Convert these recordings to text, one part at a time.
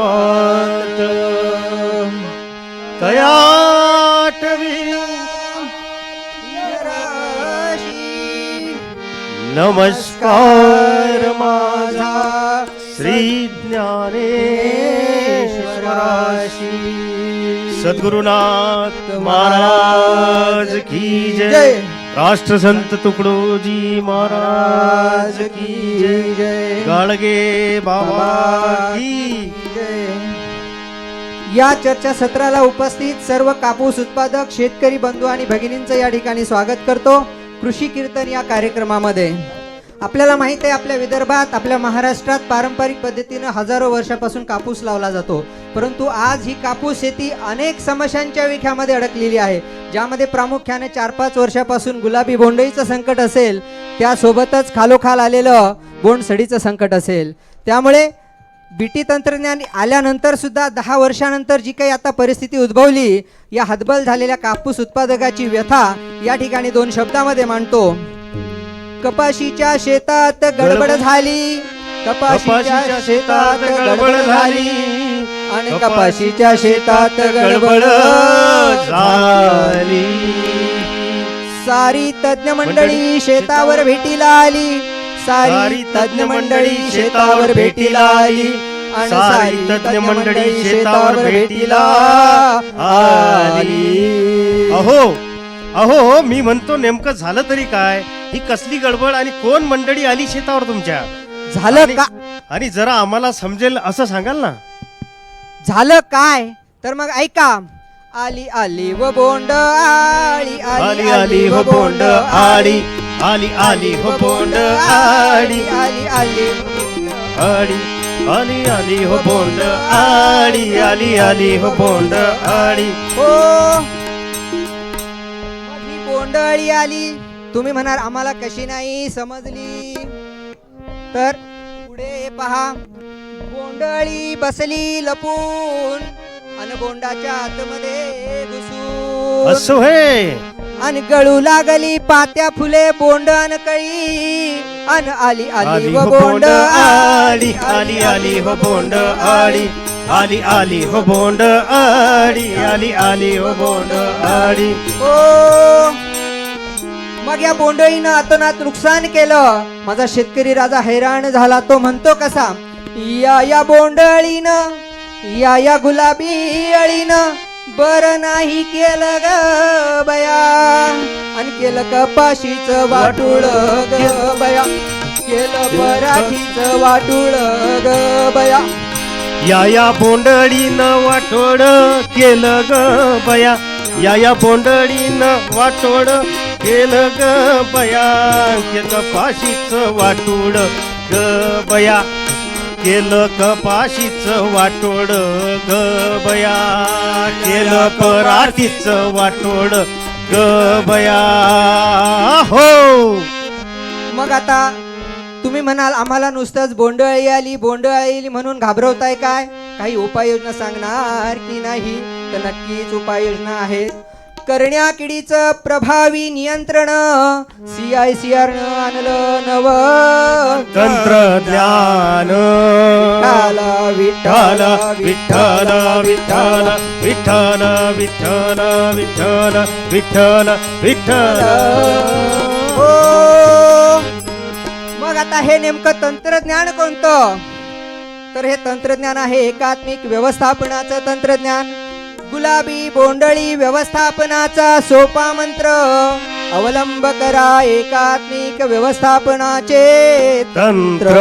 शांत तयाटवी नमस्कार माझा श्री ज्ञानेश्वराशी सद्गुरुनाथ महाराज की जय राष्ट्रसंत तुकडोजी महाराज की जय गाडगे बाबा की जय। या चर्चा सत्राला उपस्थित सर्व कापूस उत्पादक शेतकरी बंधू आणि भगिनींचं या ठिकाणी स्वागत करतो। कृषी कीर्तन या कार्यक्रमामध्ये आपल्याला माहित आहे, आपल्या विदर्भात आपल्या महाराष्ट्रात पारंपरिक पद्धतीने हजारो वर्षापासून कापूस लावला जातो, परंतु आज ही कापूस शेती अनेक समस्यांच्या विख्यामध्ये अडकलेली आहे, ज्यामध्ये प्रामुख्याने 4-5 वर्षापासून गुलाबी बोंडअळीचं संकट असेल, त्यासोबतच खालोखाल आलेलं बोंडसडीचं संकट असेल। त्यामुळे बीटी तंत्रज्ञान आल्यानंतर सुद्धा 10 वर्षानंतर जी काही आता परिस्थिती उद्भवली, या हतबल झालेल्या कापूस उत्पादकाची व्यथा या ठिकाणी 2 शब्दामध्ये मांडतो। कपाशीच्या शेतात गडबड झाली, कपाशीच्या शेतात गडबड झाली आणि कपाशीच्या शेतात गडबड झाली। सारी तज्ञ मंडळी शेतावर भेटीला आली, सारी तज्ञ मंडळी शेतावर भेटीला आली आणि सारी तज्ञ मंडळी शेतावर भेटीला आली। अहो अहो मी म्हणतो नेमकं झालं तरी काय? ही कसली गडबड आणि कोण मंडळी आली शेतावर तुमच्या? झालं का? आणि जरा आम्हाला समजेल असं सांगाल ना? झालं काय तर मग ऐका। आली आली व बोंड आली, आली आली हो बोंड आली, आली आली हो बोंड आली, आली आली आली आली आली हो बोंड आली, आली आली हो बोंड आली। हो माझी बोंडअळी आली। तुम्ही म्हणाल आम्हाला कशी नाही समजली, तर पुढे पहा। बोंडअळी बसली लपून आणि बोंडाच्या आतमध्ये घुसून, असो हे आणि गळू लागली पात्या फुले बोंड अन कळी अन आली आली व बोंड आली, आली आली हो बोंड आली, आली आली हो बोंड आली, आली आली हो बोंड आली। हो मग या बोंडळीनं अतोनात नुकसान केलं, माझा शेतकरी राजा हैराण झाला। तो म्हणतो कसा? या बोंडळीनं, या गुलाबी अळीनं बरं नाही केलं ग बया, आणि केलं कपाशीचं वाटुळ ग बया, केलं पराठीचं वाटुळ ग बया। या बोंडळीनं वाटोड केलं ग बया, या बोंडळीनं वाटोड केलं ग बया, कपाशीचं वाटोड ग बया, केलं कपाशीचं वाटोड ग बया, केलं पराठीचं वाटोड ग बया। हो मग आता तुम्ही म्हणाल आम्हाला नुसतंच बोंडअळी आली बोंडअळी आली म्हणून घाबरवताय काय? काही उपाययोजना सांगणार की नाही? तर नक्कीच उपाययोजना आहेत। करण्या किडीचं प्रभावी नियंत्रण CICR न आणलं नव तंत्रज्ञान। विठ्ठल विठ्ठल विठ्ठल विठ्ठल विठ्ठल विठ्ठल विठ्ठल विठ्ठल। हो मग आता हे नेमकं तंत्रज्ञान कोणतं? तर हे तंत्रज्ञान आहे एकात्मिक व्यवस्थापनाचं तंत्रज्ञान। गुलाबी बोंडळी व्यवस्थापनाचा सोपा मंत्र अवलंब करा, एकात्मिक व्यवस्थापनाचे तंत्र।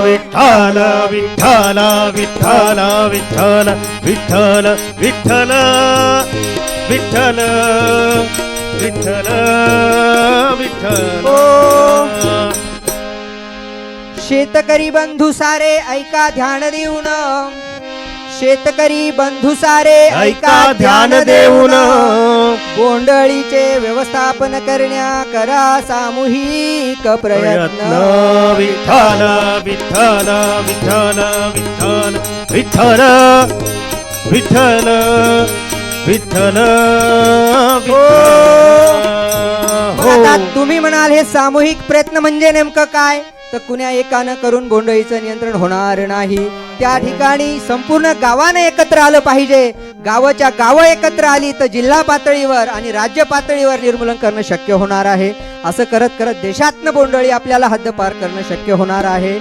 विठ्ठल विठ्ठल विठ्ठल विठ्ठल विठ्ठल विठ्ठल विठ्ठल विठ्ठल विठ्ठल। शेतकरी बंधू सारे ऐका ध्यान देऊन, शेतकरी बंधू सारे ऐका ध्यान देऊन, बोंडअळीचे व्यवस्थापन करण्या करा सामूहिक प्रयत्न। विठ्ठल विठ्ठल विठ्ठल विठ्ठल विठ्ठल विठ्ठल विठ्ठल। आता तुम्ही म्हणाल हे सामूहिक प्रयत्न म्हणजे नेमकं काय? तर कुण्या एकानं करून बोंडअळीचं नियंत्रण होणार नाही. त्या ठिकाणी संपूर्ण गावाने एकत्र आलं पाहिजे. गावाच्या गावं एकत्र आली तर जिल्हा पातळीवर आणि राज्य पातळीवर निर्मूलन करणं शक्य होणार आहे. असं करत करत देशातनं बोंडअळी आपल्याला हद्दपार करणं शक्य होणार आहे.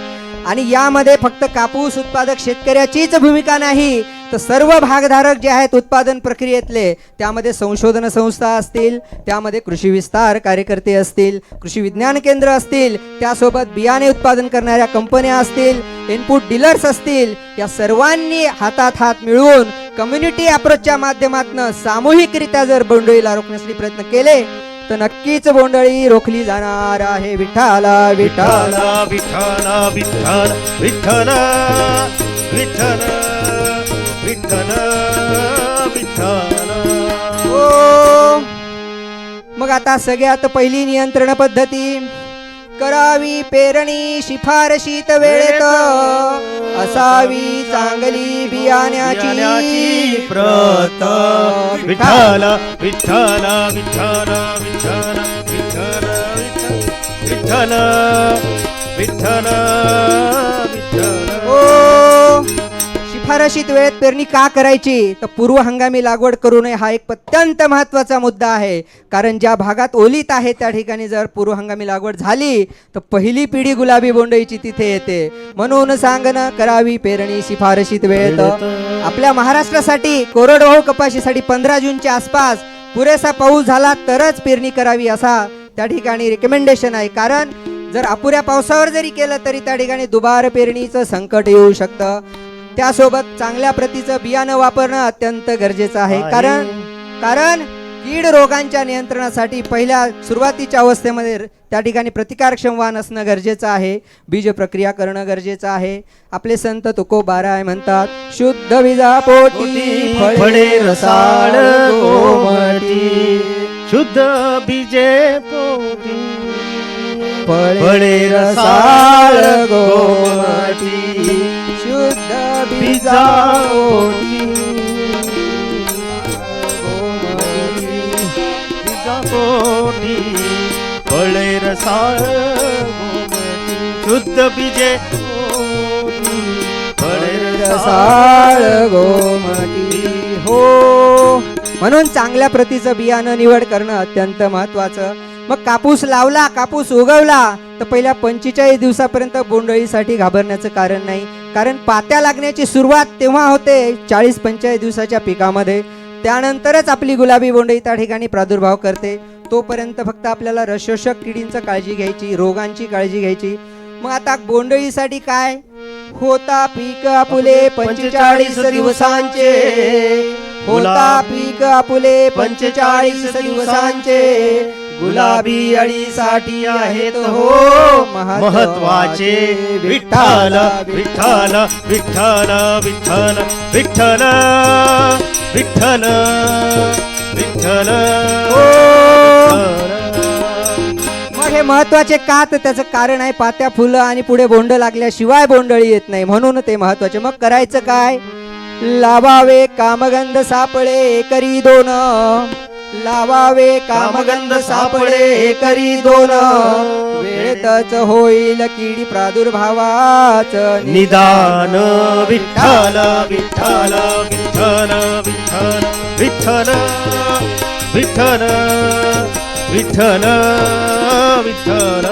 आणि यामध्ये फक्त कापूस उत्पादक शेतकऱ्याचीच भूमिका नाही, तर सर्व भागधारक जे आहेत उत्पादन प्रक्रियेतले, त्यामध्ये संशोधन संस्था असतील, त्यामध्ये कृषी विस्तार कार्यकर्ते असतील, कृषी विज्ञान केंद्र असतील, त्यासोबत बियाणे उत्पादन करणाऱ्या कंपन्या असतील, इनपुट डीलर्स असतील, या सर्वांनी हातात हात मिळवून कम्युनिटी अप्रोचच्या माध्यमातून सामूहिकरित्या जर बोंडअळीला रोखण्यासाठी प्रयत्न केले तर नक्कीच बोंडअळी रोखली जाणार आहे. विठ्ठला विठ्ठला विठ्ठल विठ्ठल विठ्ठल विठ्ठल विठ्ठल विठ्ठल. ओ मग आता सगळ्यात पहिली नियंत्रण पद्धती करावी पेरणी शिफारशीत वेळेत, असावी चांगली बियाण्याची प्रत. विठ्ठल विठ्ठल विठ्ठल विठ्ठल विठ्ठल विठ्ठल विठ्ठल विठ्ठल. ओ शिफारशीत वेळेत पेरणी का करायची, तर पूर्व हंगामी लागवड करू नये हा एक अत्यंत महत्त्वाचा मुद्दा आहे. कारण ज्या भागात ओलीत आहे त्या ठिकाणी जर पूर्व हंगामी लागवड झाली तर पहिली पिढी गुलाबी बोंडअळीची तिथे येते. म्हणून सांगणं करावी पेरणी शिफारशीत वेळेत. आपल्या महाराष्ट्रासाठी कोरडवाहू कपाशीसाठी 15 जूनच्या आसपास पुरेसा पाऊस झाला तरच पेरणी करावी असा त्या ठिकाणी रिकमेंडेशन आहे. कारण जर अपुऱ्या पावसावर जरी केलं तरी त्या ठिकाणी दुबार पेरणीचं संकट येऊ शकतं. त्यासोबत चांगल्या प्रतीचं बियाणं वापरणं अत्यंत गरजेचं आहे. कारण कीड रोगांच्या नियंत्रणासाठी पहिल्या सुरुवातीच्या अवस्थेमध्ये त्या ठिकाणी प्रतिकारक्षम वाण असणं गरजेचं आहे. बीज प्रक्रिया करणं गरजेचं आहे. आपले संत तुकोबाराय म्हणतात, शुद्ध बीजा पोटी फळे रसाळ गोमटी, शुद्ध बीजे पोटी फळे रसाळ गोमटी, शुद्ध बीजा पोटी पोटी फळे रसाळ शुद्ध बीजे फळे रसाळ गोमटी. हो म्हणून चांगल्या प्रतीचं बियाणं निवड करणं अत्यंत महत्वाचं. मग कापूस लावला, कापूस उगवला तर पहिल्या 45 दिवसापर्यंत बोंडअळीसाठी घाबरण्याचं कारण नाही. कारण पात्या लागण्याची सुरुवात तेव्हा होते 40-45 दिवसाच्या पिकामध्ये. त्यानंतरच आपली गुलाबी बोंडअळी त्या ठिकाणी प्रादुर्भाव करते. तोपर्यंत फक्त आपल्याला रसशोषक किडींची काळजी घ्यायची, रोगांची काळजी घ्यायची. मग आता बोंडअळीसाठी काय होता पीक आपुले 45 दिवसांचे, होता पीक आपुले 45 दिवसांचे, गुलाबी अळीसाठी आहेत हो महत्वाचे. विठ्ठल विठ्ठल विठ्ठल विठ्ठल विठ्ठल विठ्ठल विठ्ठल. मग हे महत्वाचे का, तर त्याचं कारण आहे पात्या फुलं आणि पुढे बोंड लागल्याशिवाय बोंडअळी येत नाही, म्हणून ते महत्वाचे. मग करायचं काय, लावावे कामगंध सापळे एकरी 2, लावावे कामगंध सापळे एकरी 2, वेळेतच होईल किडी प्रादुर्भावाच निदान. विठ्ठल विठ्ठल विठ्ठल विठ्ठल विठ्ठल विठ्ठल विठ्ठल विठ्ठल.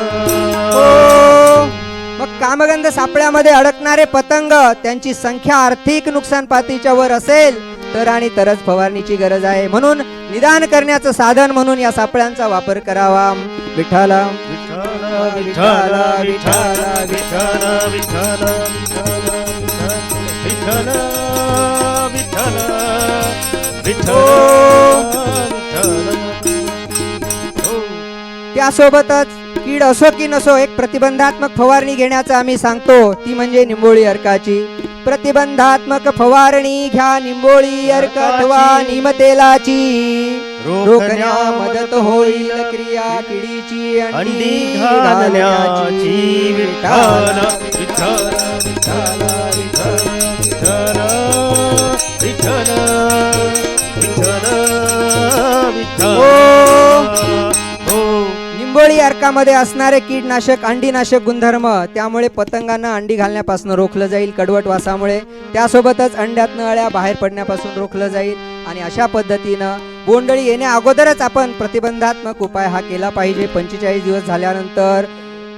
मग कामगंध सापळ्यामध्ये अडकणारे पतंग त्यांची संख्या आर्थिक नुकसान पातळीच्या वर असेल तर आणि तरच फवारणीची गरज आहे. म्हणून निदान करण्याचं साधन म्हणून या सापळ्यांचा वापर करावा. विठ्ठल विठ्ठल विठ्ठल विठ्ठल विठ्ठल विठ्ठल विठ्ठल विठ्ठल विठ्ठल. त्यासोबतच कीड असो की नसो एक प्रतिबंधात्मक फवारणी घेण्याचं आम्ही सांगतो, ती म्हणजे निंबोळी अर्काची. प्रतिबंधात्मक फवारणी घ्या निंबोळी अर्क अथवा निमतेलाची, रोखण्या मदत होईल क्रिया किडीची अंडी घालण्याची. विठ्ठल विठ्ठल विठ्ठल विठ्ठल विठ्ठल विठ्ठल विठ्ठल. निंबोळी अर्कामध्ये असणारे कीडनाशक अंडीनाशक गुणधर्म, त्यामुळे पतंगांना अंडी घालण्यापासून रोखलं जाईल कडवट वासामुळे. त्यासोबतच अंड्यातनं अळ्या बाहेर पडण्यापासून रोखलं जाईल. आणि अशा पद्धतीनं बोंडअळी येण्या अगोदरच आपण प्रतिबंधात्मक उपाय हा केला पाहिजे 45 दिवस झाल्यानंतर.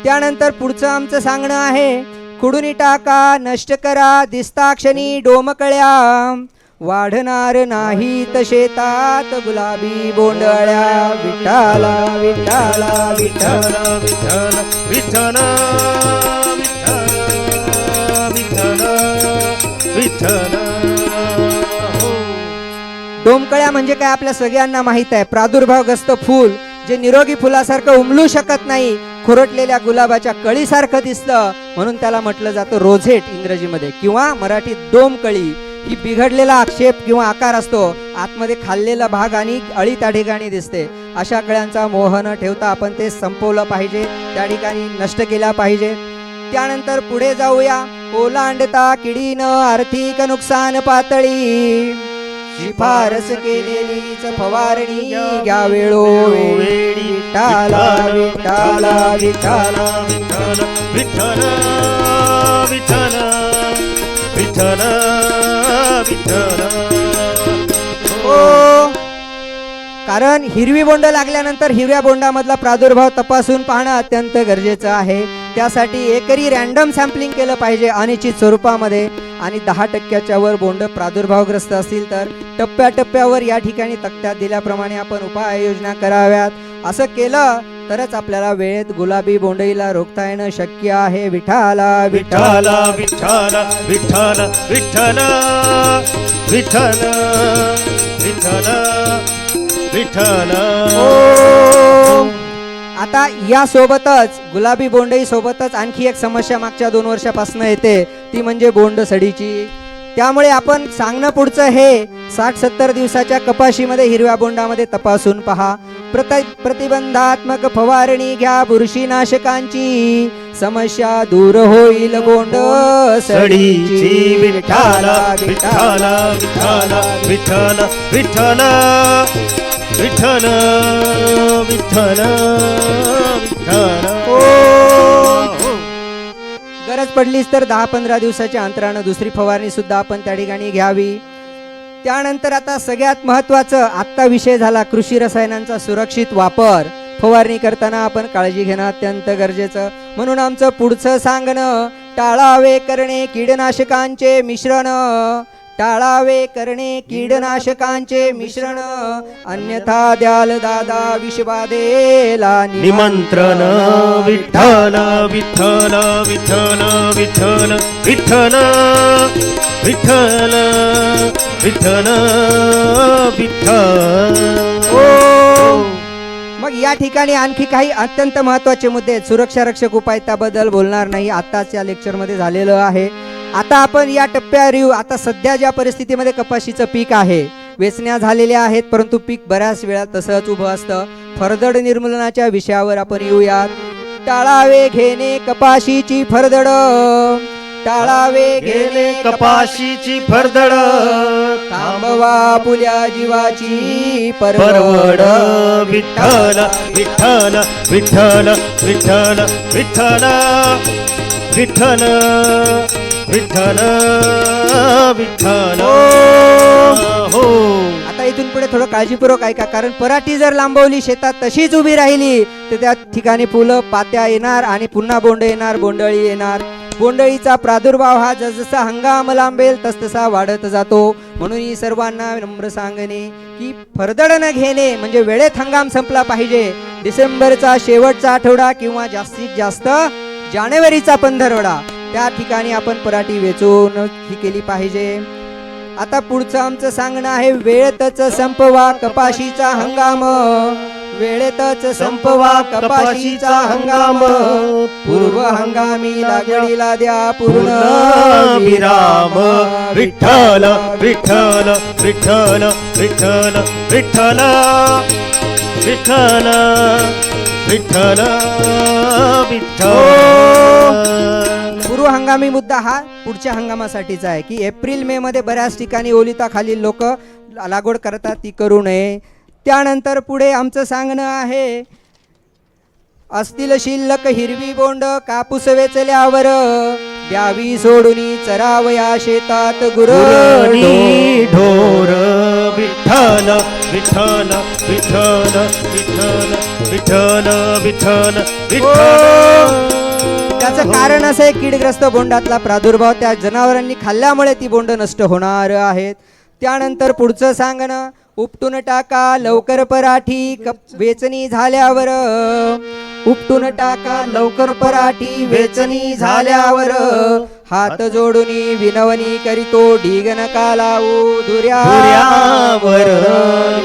त्यानंतर पुढचं आमचं सांगणं आहे, खुडूनी टाका नष्ट करा दिसताक्षणी डोमकळ्या, वाढणार नाहीत शेतात गुलाबी बोंडअळ्या. विठ्ठला विठ्ठला विठ्ठल विठ्ठल विठ्ठल विठ्ठल विठ्ठल. डोमकळ्या म्हणजे काय आपल्या सगळ्यांना माहित आहे, प्रादुर्भावग्रस्त फूल जे निरोगी फुलासारखं उमलू शकत नाही, खुरटलेल्या गुलाबाच्या कळीसारखं दिसतं, म्हणून त्याला म्हटलं जातं रोझेट इंग्रजीमध्ये किंवा मराठीत डोमकळी. ही बिघडलेला आक्षेप किंवा आकार असतो, आतमध्ये खाल्लेला भाग आणि अळी त्या ठिकाणी दिसते. अशा कळ्यांचा मोह न ठेवता आपण ते संपवलं पाहिजे, त्या ठिकाणी नष्ट केला पाहिजे. त्यानंतर पुढे जाऊया, ओलांडता किडीनं आर्थिक नुकसान पातळी, शिफारस केलेलीच फवारणी घ्या वेळोवेळी. विठ्ठला विठ्ठला विठ्ठला विठ्ठल विठ्ठल विठ्ठल विठ्ठल विठ्ठल. हो, कारण हिरवी बोंड लागल्यानंतर हिरव्या बोंडामधला प्रादुर्भाव तपासून पाहणं अत्यंत गरजेचं आहे. त्यासाठी एकरी रॅन्डम सॅम्पलिंग केलं पाहिजे अनिश्चित स्वरूपामध्ये. आणि 10% वर बोंड प्रादुर्भावग्रस्त असतील तर टप्प्याटप्प्यावर या ठिकाणी तक्त्यात दिल्याप्रमाणे आपण उपाययोजना कराव्यात. असं केलं तरच आपल्याला वेळेत गुलाबी बोंडईला रोखता येणं शक्य आहे. विठ्ठला विठ्ठल विठ्ठल विठ्ठल विठ्ठल विठ्ठल विठ्ठल विठ्ठल. आता या सोबतच गुलाबी बोंडई सोबतच आणखी एक समस्या मागच्या 2 वर्षापासून येते, ती म्हणजे बोंड सडीची. त्यामुळे आपण सांगणं पुढचं हे 60-70 दिवसाच्या कपाशीमध्ये हिरव्या बोंडामध्ये तपासून पहा. प्रतिबंधात्मक फवारणी घ्या बुरशीनाशकांची, समस्या दूर होईल बोंड सडीची. विठ्ठल विठ्ठल विठ्ठल विठ्ठल विठ्ठल विठ्ठल विठ्ठल विठ्ठल. गरज पडलीच तर 10-15 दिवसाच्या अंतरानं दुसरी फवारणी सुद्धा आपण त्या ठिकाणी घ्यावी. त्यानंतर आता सगळ्यात महत्त्वाचं, आत्ता विषय झाला कृषी रसायनांचा सुरक्षित वापर. फवारणी करताना आपण काळजी घेणं अत्यंत गरजेचं. म्हणून आमचं पुढचं सांगणं, टाळावे करणे कीडनाशकांचे मिश्रण, टाळावे करणे कीडनाशकांचे मिश्रण, अन्यथा द्याल दादा विषबाधेला निमंत्रण. विठ्ठल विठ्ठल विठ्ठल विठ्ठल विठ्ठल विठ्ठल विठ्ठल विठ्ठल. मग या ठिकाणी आणखी काही अत्यंत महत्त्वाचे मुद्दे आहेत. सुरक्षा रक्षक उपाय त्याबद्दल बोलणार नाही, आताच या लेक्चरमध्ये झालेलं आहे. आता आपण या टप्प्यावर येऊ. आता सध्या ज्या परिस्थितीमध्ये कपाशीचं पीक आहे, वेचण्या झालेल्या आहेत, परंतु पीक बऱ्याच वेळा तसंच उभं असतं. फरदड निर्मूलनाच्या विषयावर आपण येऊयात. टाळावे घेणे कपाशीची फरदड, टाळावे घेणे कपाशीची फरदड, थांबवा पुल्या जीवाची परवड. विठ्ठल विठ्ठल विठ्ठल विठ्ठल विठ्ठल विठ्ठल विठ्ठल विठ्ठल. हो, आता इथून पुढे थोडं काळजीपूर्वक ऐका, कारण पराठी जर लांबवली शेतात तशीच उभी राहिली तर त्या ठिकाणी फुलं पात्या येणार आणि पुन्हा बोंड येणार, बोंडअळी येणार. बोंडअळीचा प्रादुर्भाव हा जसजसा हंगाम लांबेल तसतसा वाढत जातो. म्हणून ही सर्वांना नम्र सांगणे की फरदड न घेणे म्हणजे वेळेत हंगाम संपला पाहिजे. डिसेंबरचा शेवटचा आठवडा किंवा जास्तीत जास्त जानेवारीचा 15 त्या ठिकाणी आपण पराठी वेचून ही केली पाहिजे. आता पुढचं आमचं सांगणं आहे, वेळेतच संपवा कपाशीचा हंगाम, वेळेतच संपवा कपाशीचा हंगाम, पूर्व हंगामी लागवडीला द्या पूर्ण विराम. विठ्ठल विठ्ठल विठ्ठल विठ्ठल विठ्ठल विठ्ठल विठ्ठल विठ्ठल. पूर्व हंगामी मुद्दा हा पुढच्या हंगामासाठीचा आहे की एप्रिल मे मध्ये बऱ्याच ठिकाणी ओलिताखालील लोक लागवड करतात, ती करू नये. त्यानंतर पुढे आमचं सांगणं आहे, असतील शिल्लक हिरवी बोंड कापूस वेचल्यावर द्यावी सोडून चरावया शेतात गुरणी ढोर विठ्ठल विठ्ठल विठ्ठल विठ्ठल विठ्ठल विठ्ठल विठ्ठल. त्याचं कारण असं आहे, कीडग्रस्त बोंडातला प्रादुर्भाव त्या जनावरांनी खाल्ल्यामुळे ती बोंड नष्ट होणार आहेत. त्यानंतर पुढचं सांगणं, उपटून टाका लवकर पराठी वेचणी झाल्यावर, उपटून टाका लवकर पराठी वेचणी झाल्यावर, हात जोडून विनवणी करीतो ढीग नका लावू दुर्यावर.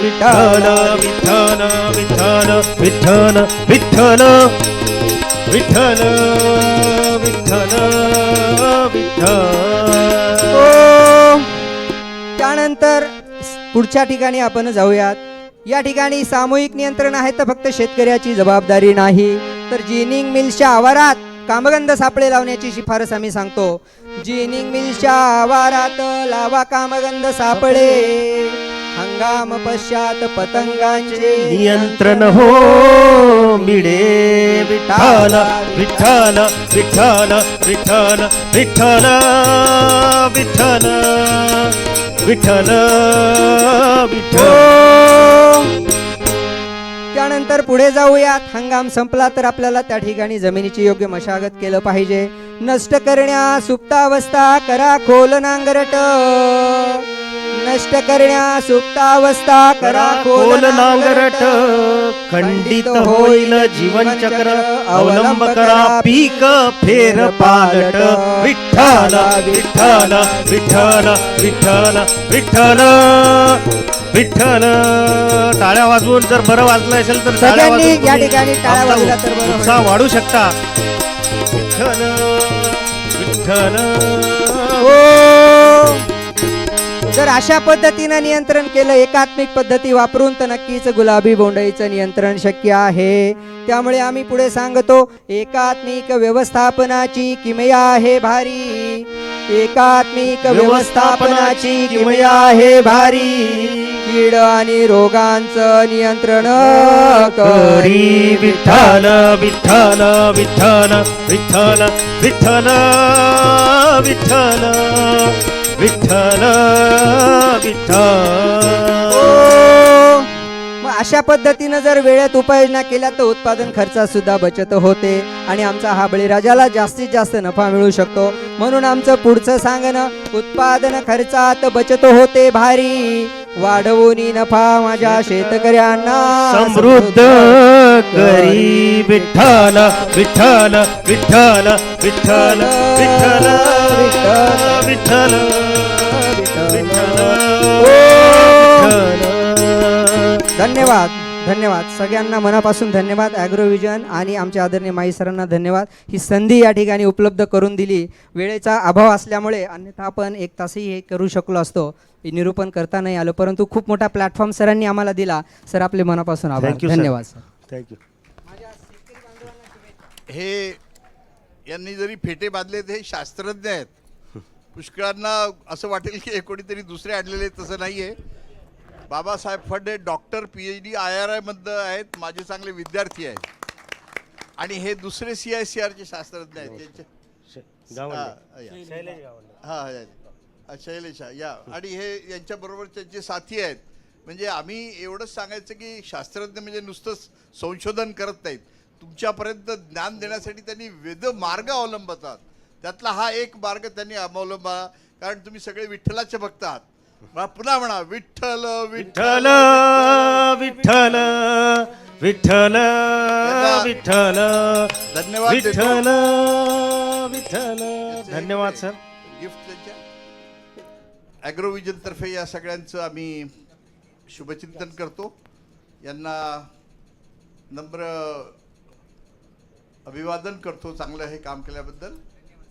विठ्ठल विठ्ठल विठ्ठल विठ्ठल विठ्ठल विठ्ठल विठ्ठल विठ्ठल. त्यानंतर पुढच्या ठिकाणी आपण जाऊयात. या ठिकाणी सामूहिक नियंत्रण आहे, तर फक्त शेतकऱ्याची जबाबदारी नाही, तर जिनिंग मिल्सच्या आवारात कामगंध सापळे लावण्याची शिफारस आम्ही सांगतो. जिनिंग मिल्सच्या आवारात लावा कामगंध सापळे, हंगाम पश्चात पतंगांचे नियंत्रण हो मिळे. विठ्ठल विठ्ठल विठ्ठल विठ्ठल विठ्ठल विठ्ठल विठ्ठल विठ्ठल. त्यानंतर पुढे जाऊयात. हंगाम संपला तर आपल्याला त्या ठिकाणी जमिनीची योग्य मशागत केलं पाहिजे. नष्ट करण्या सुप्तावस्था करा खोल नांगरट, नष्ट करण्या सुप्तावस्था करा खोल नांगरट, खंडित होईल जीवनचक्र अवलंब करा पीक फेर पालट. विठ्ठल विठ्ठल विठ्ठल विठ्ठल विठ्ठल विठ्ठल. टाळ्या वाजवून जर बरं वाजलं असेल तर सगळ्यांनी या ठिकाणी टाळ्या वाजवल्या तर बरं होईल. उत्साह वाढू शकता. विठ्ठल विठ्ठल. जर अशा पद्धतीनं नियंत्रण केलं एकात्मिक पद्धती वापरून तर नक्कीच गुलाबी बोंडअळीचं नियंत्रण शक्य आहे. त्यामुळे आम्ही पुढे सांगतो, एकात्मिक व्यवस्थापनाची किमया आहे भारी, एकात्मिक व्यवस्थापनाची किमया आहे भारी, कीड आणि रोगांचं नियंत्रण करी. विठ्ठल विठ्ठल विठ्ठल विठ्ठल विठ्ठल विठ्ठल विठ्ठल विठ्ठल. मग अशा पद्धतीनं जर वेळेत उपाययोजना केल्या तर उत्पादन खर्चात सुद्धा बचत होते आणि आमचा हा बळीराजाला जास्तीत जास्त नफा मिळू शकतो. म्हणून आमचं पुढचं सांगणं, उत्पादन खर्चात बचत होते भारी, वाढवून नफा माझ्या शेतकऱ्यांना समृद्ध करी. विठ्ठल विठ्ठल विठ्ठल विठ्ठल विठ्ठल विठ्ठल विठ्ठल धन्यवाद धन्यवाद सगळ्यांना मनापासून धन्यवाद. ॲग्रोविजन आणि आमच्या आदरणीय माई सरांना धन्यवाद. ही संधी या ठिकाणी उपलब्ध करून दिली. वेळेचा अभाव असल्यामुळे अन्यथा आपण एक तासही हे करू शकलो असतो, निरूपण करता नाही आलं, परंतु खूप मोठा प्लॅटफॉर्म सरांनी आम्हाला दिला. सर आपले मनापासून आभार. धन्यवाद सर. थँक्यू. हे यांनी जरी फेटे बांधले ते शास्त्रज्ञ आहेत. पुष्कळांना असं वाटेल की हे कोणीतरी दुसरे आणलेले, तसं नाही आहे. बाबासाहेब फडे डॉक्टर PhD IRI मध्ये आहेत, माझे चांगले विद्यार्थी आहेत. आणि हे दुसरे CICRचे शास्त्रज्ञ आहेत. शैलेश या आणि हे यांच्याबरोबरचे जे साथी आहेत. म्हणजे आम्ही एवढंच सांगायचं की शास्त्रज्ञ म्हणजे नुसतंच संशोधन करत नाहीत, तुमच्यापर्यंत ज्ञान देण्यासाठी त्यांनी विविध मार्ग अवलंबतात. त्यातला हा एक मार्ग त्यांनी अवलंबला, कारण तुम्ही सगळे विठ्ठलाचे भक्त आहात. पुन्हा म्हणा, विठ्ठल विठ्ठल विठ्ठल विठ्ठल विठ्ठल. धन्यवाद. विठ्ठल विठ्ठल. धन्यवाद सर. गिफ्ट त्यांच्या ॲग्रोविजन तर्फे या सगळ्यांचं आम्ही शुभचिंतन करतो. यांना नम्र अभिवादन करतो चांगलं हे काम केल्याबद्दल.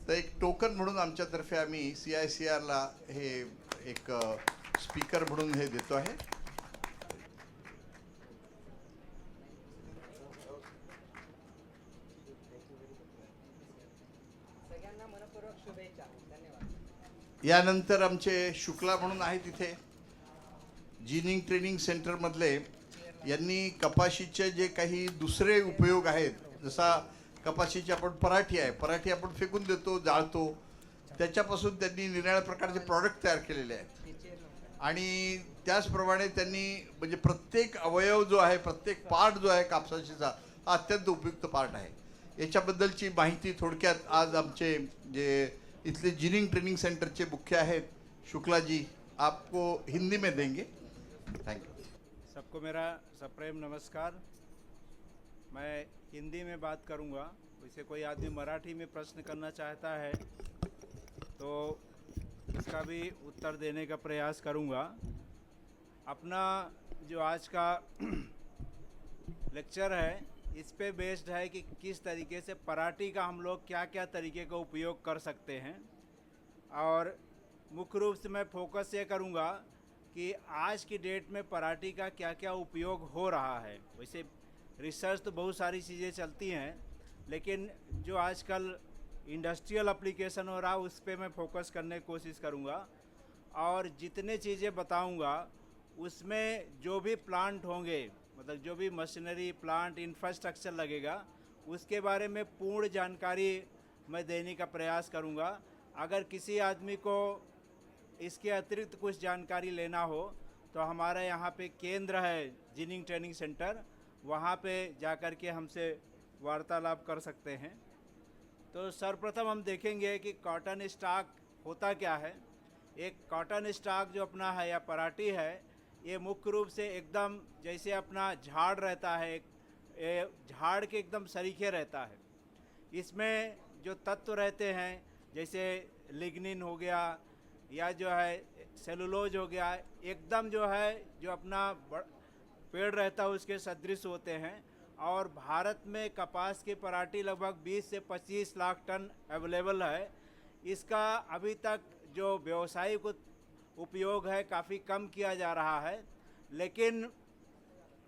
तर एक टोकन म्हणून आमच्यातर्फे आम्ही CICRला हे एक स्पीकर म्हणून हे देतो आहे. यानंतर आमचे शुक्ला म्हणून आहेत तिथे जिनिंग ट्रेनिंग सेंटरमधले. यांनी कपाशीचे जे काही दुसरे उपयोग आहेत जसा कपाशीची आपण पराठी आपण फेकून देतो, जाळतो, त्याच्यापासून त्यांनी निराळ्या प्रकारचे प्रॉडक्ट तयार केलेले आहेत. आणि त्याचप्रमाणे त्यांनी म्हणजे प्रत्येक अवयव जो आहे, प्रत्येक पार्ट जो आहे कापसाशीचा, हा अत्यंत उपयुक्त पार्ट आहे. याच्याबद्दलची माहिती थोडक्यात आज आमचे जे इथले जिनिंग ट्रेनिंग सेंटरचे मुख्य आहेत शुक्ला जी आपको हिंदी में देंगे. Thank you. सबको मेरा सप्रेम नमस्कार. मैं हिंदी में बात करूंगा. वैसे कोई आदमी मराठी में प्रश्न करना चाहता है तो इसका भी उत्तर देने का प्रयास करूंगा. अपना जो आज का लेक्चर है इस पे बेस्ड है कि किस तरीके से पराठी का हम लोग क्या क्या तरीके का उपयोग कर सकते हैं. और मुख्य रूप से मैं फोकस ये करूंगा कि आज की डेट में पराठी का क्या क्या उपयोग हो रहा है. वैसे रिसर्च तो बहुत सारी चीज़ें चलती हैं, लेकिन जो आजकल इंडस्ट्रियल एप्लीकेशन हो रहा उस पर मैं फोकस करने की कोशिश करूंगा. और जितने चीज़ें बताऊंगा उसमें जो भी प्लांट होंगे, मतलब जो भी मशीनरी प्लांट इंफ्रास्ट्रक्चर लगेगा, उसके बारे में पूर्ण जानकारी मैं देने का प्रयास करूंगा. अगर किसी आदमी को इसके अतिरिक्त कुछ जानकारी लेना हो तो हमारा यहाँ पे केंद्र है जिनिंग ट्रेनिंग सेंटर, वहाँ पे जाकर के हमसे वार्तालाप कर सकते हैं. तो सर्वप्रथम हम देखेंगे कि कॉटन स्टॉक होता क्या है. एक कॉटन स्टॉक जो अपना है या पराठी है, ये मुख्य रूप से एकदम जैसे अपना झाड़ रहता है, झाड़ के एकदम सरीखे रहता है. इसमें जो तत्व रहते हैं जैसे लिग्निन हो गया या जो है सेलुलोज हो गया, एकदम जो है जो अपना पेड़ रहता है उसके सदृश होते हैं. और भारत में कपास की पराठी लगभग 20 से 25 लाख टन अवेलेबल है. इसका अभी तक जो व्यावसायिक उपयोग है काफ़ी कम किया जा रहा है, लेकिन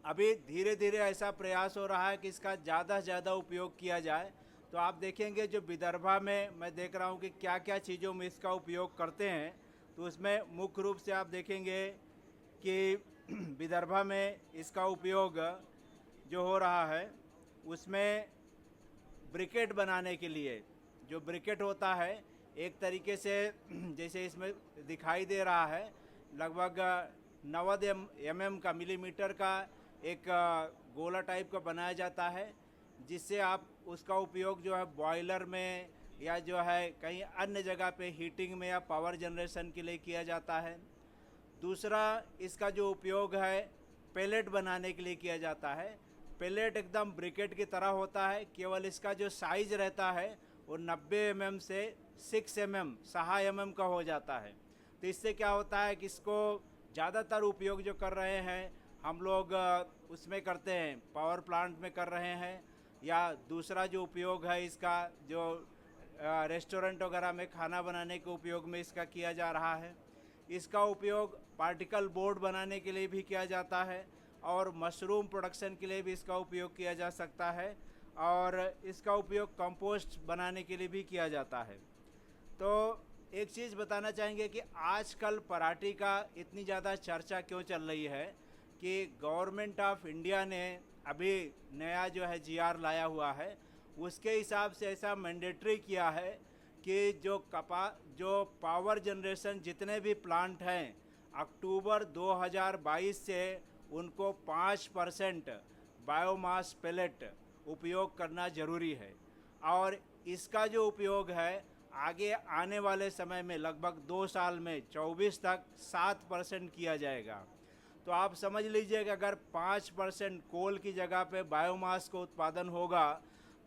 अभी धीरे धीरे ऐसा प्रयास हो रहा है कि इसका ज़्यादा से ज़्यादा उपयोग किया जाए. तो आप देखेंगे जो विदर्भा में मैं देख रहा हूँ कि क्या क्या चीज़ों में इसका उपयोग करते हैं. तो उसमें मुख्य रूप से आप देखेंगे कि विदर्भा में इसका उपयोग जो हो रहा है उसमें ब्रिकेट बनाने के लिए, जो ब्रिकेट होता है एक तरीके से जैसे इसमें दिखाई दे रहा है, लगभग 90 mm का मिलीमीटर का एक गोला टाइप का बनाया जाता है, जिससे आप उसका उपयोग जो है बॉयलर में या जो है कहीं अन्य जगह पे हीटिंग में या पावर जनरेशन के लिए किया जाता है. दूसरा इसका जो उपयोग है पेलेट बनाने के लिए किया जाता है. पेलेट एकदम ब्रिकेट की तरह होता है, केवल इसका जो साइज रहता है वो 90 mm से 6 mm का हो जाता है. तो इससे क्या होता है कि इसको ज़्यादातर उपयोग जो कर रहे हैं हम लोग उसमें करते हैं, पावर प्लांट में कर रहे हैं, या दूसरा जो उपयोग है इसका जो रेस्टोरेंट वगैरह में खाना बनाने के उपयोग में इसका किया जा रहा है. इसका उपयोग पार्टिकल बोर्ड बनाने के लिए भी किया जाता है और मशरूम प्रोडक्शन के लिए भी इसका उपयोग किया जा सकता है, और इसका उपयोग कंपोस्ट बनाने के लिए भी किया जाता है. तो एक चीज़ बताना चाहेंगे कि आजकल पराठी का इतनी ज़्यादा चर्चा क्यों चल रही है कि गवर्नमेंट ऑफ इंडिया ने अभी नया जो है GR लाया हुआ है, उसके हिसाब से ऐसा मैंडेटरी किया है कि जो पावर जनरेशन जितने भी प्लांट हैं अक्टूबर 2022 से उनको 5% बायोमास पेलेट उपयोग करना ज़रूरी है. और इसका जो उपयोग है आगे आने वाले समय में लगभग 2 साल में 24 तक 7% किया जाएगा. तो आप समझ लीजिए कि अगर 5% कोल की जगह पे बायोमास का उत्पादन होगा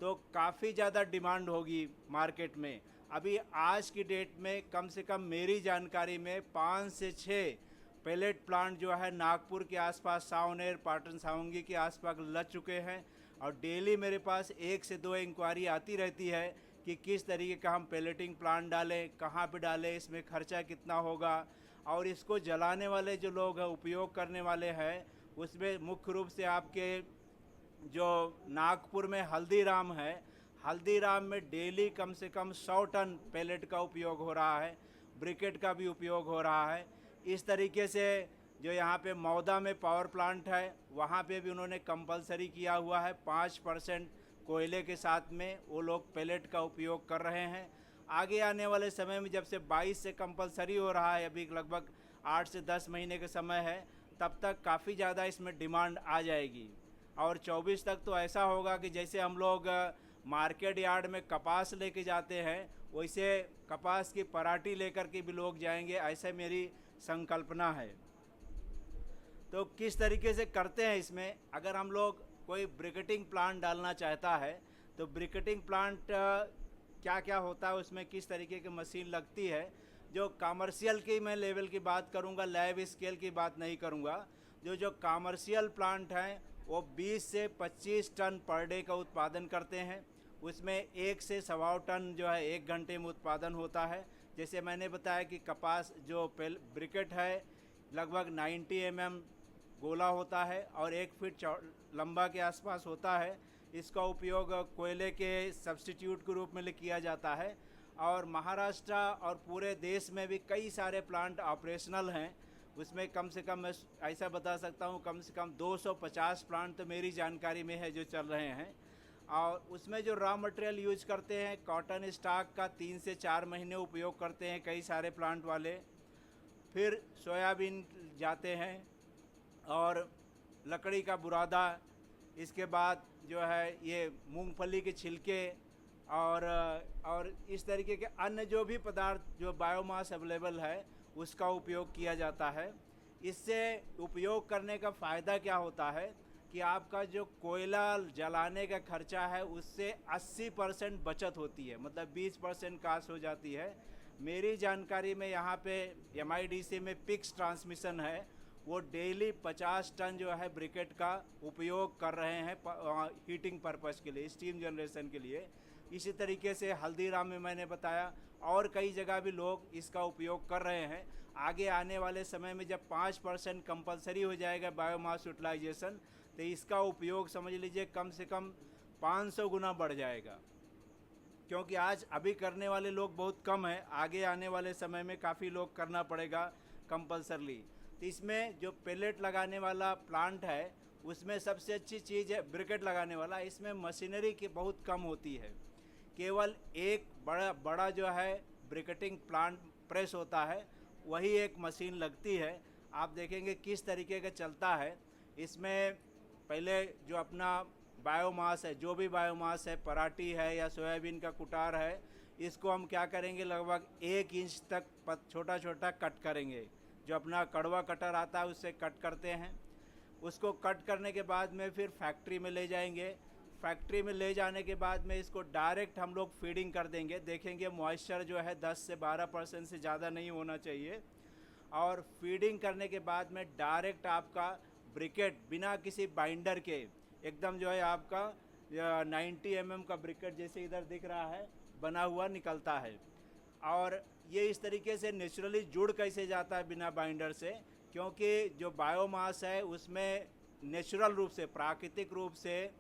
तो काफ़ी ज़्यादा डिमांड होगी मार्केट में. अभी आज की डेट में कम से कम मेरी जानकारी में 5 से 6 पेलेट प्लांट जो है नागपुर के आसपास, सावनेर, पाटन सावंगी के आसपास लग चुके हैं. और डेली मेरे पास 1 से 2 इंक्वायरी आती रहती है कि किस तरीके का हम पेलेटिंग प्लांट डालें, कहाँ पे डालें, इसमें खर्चा कितना होगा. और इसको जलाने वाले जो लोग हैं, उपयोग करने वाले हैं, उसमें मुख्य रूप से आपके जो नागपुर में हल्दीराम है, हल्दीराम में डेली कम से कम 100 टन पेलेट का उपयोग हो रहा है, ब्रिकेट का भी उपयोग हो रहा है. इस तरीके से जो यहाँ पे मौदा में पावर प्लांट है वहाँ पे भी उन्होंने कंपलसरी किया हुआ है 5% कोयले के साथ में वो लोग पेलेट का उपयोग कर रहे हैं। आगे आने वाले समय में जब से 22 से कंपलसरी हो रहा है, अभी लगभग 8 से 10 महीने का समय है, तब तक काफ़ी ज़्यादा इसमें डिमांड आ जाएगी। और 24 तक तो ऐसा होगा कि जैसे हम लोग मार्केट यार्ड में कपास लेके जाते हैं, वैसे कपास की पराठी लेकर के भी लोग जाएंगे, ऐसा मेरी संकल्पना है। तो किस तरीके से करते हैं इसमें, अगर हम लोग कोई ब्रिकेटिंग प्लांट डालना चाहता है तो ब्रिकेटिंग प्लांट क्या क्या होता है, उसमें किस तरीके की मशीन लगती है, जो कमर्शियल की मैं लेवल की बात करूंगा, लैब स्केल की बात नहीं करूंगा। जो कमर्शियल प्लांट हैं वो 20 से 25 टन पर डे का उत्पादन करते हैं। उसमें 1 से 1.25 टन जो है 1 घंटे में उत्पादन होता है। जैसे मैंने बताया कि कपास जो ब्रिकेट है लगभग 90 mm गोला होता है और 1 फीट लंबा के आसपास होता है। इसका उपयोग कोयले के सब्स्टिट्यूट के रूप में किया जाता है। और महाराष्ट्र और पूरे देश में भी कई सारे प्लांट ऑपरेशनल हैं। उसमें कम से कम मैं ऐसा बता सकता हूँ, कम से कम 250 प्लांट तो मेरी जानकारी में है जो चल रहे हैं। और उसमें जो रॉ मटेरियल यूज करते हैं, कॉटन स्टॉक का 3 से 4 महीने उपयोग करते हैं कई सारे प्लांट वाले। फिर सोयाबीन जाते हैं और लकड़ी का बुरादा, इसके बाद जो है ये मूंगफली के छिलके और इस तरीके के अन्य जो भी पदार्थ जो बायोमास अवेलेबल है उसका उपयोग किया जाता है। इससे उपयोग करने का फ़ायदा क्या होता है कि आपका जो कोयला जलाने का खर्चा है उससे 80% बचत होती है, मतलब 20% कास्ट हो जाती है। मेरी जानकारी में यहाँ पे MIDC में पिक्स ट्रांसमिशन है, वो डेली 50 टन जो है ब्रिकेट का उपयोग कर रहे हैं हीटिंग पर्पस के लिए, स्टीम जनरेशन के लिए। इसी तरीके से हल्दीराम में मैंने बताया, और कई जगह भी लोग इसका उपयोग कर रहे हैं। आगे आने वाले समय में जब 5% कंपलसरी हो जाएगा बायोमास यूटिलाइजेशन, तो इसका उपयोग समझ लीजिए कम से कम 500 गुना बढ़ जाएगा। क्योंकि आज अभी करने वाले लोग बहुत कम हैं, आगे आने वाले समय में काफ़ी लोग करना पड़ेगा कंपलसरली। तो इसमें जो पेलेट लगाने वाला प्लांट है उसमें सबसे अच्छी चीज़ है ब्रिकेट लगाने वाला, इसमें मशीनरी की बहुत कम होती है। केवल एक बड़ा जो है ब्रिकेटिंग प्लांट प्रेस होता है, वही एक मशीन लगती है। आप देखेंगे किस तरीके का चलता है। इसमें पहले जो अपना बायोमास है, जो भी बायोमास है, पराठी है या सोयाबीन का कुटार है, इसको हम क्या करेंगे, लगभग 1 इंच तक छोटा छोटा कट करेंगे। जो अपना कड़वा कटर आता है उससे कट करते हैं। उसको कट करने के बाद में फिर फैक्ट्री में ले जाएंगे। फैक्ट्री में ले जाने के बाद में इसको डायरेक्ट हम लोग फीडिंग कर देंगे। देखेंगे मॉइस्चर जो है 10 से 12% से ज़्यादा नहीं होना चाहिए। और फीडिंग करने के बाद में डायरेक्ट आपका ब्रिकेट बिना किसी बाइंडर के एकदम जो है आपका 90 mm का ब्रिकेट जैसे इधर दिख रहा है बना हुआ निकलता है। और ये इस तरीके से नेचुरली जुड़ कैसे जाता है बिना बाइंडर से, क्योंकि जो बायोमास है उसमें नेचुरल रूप से, प्राकृतिक रूप से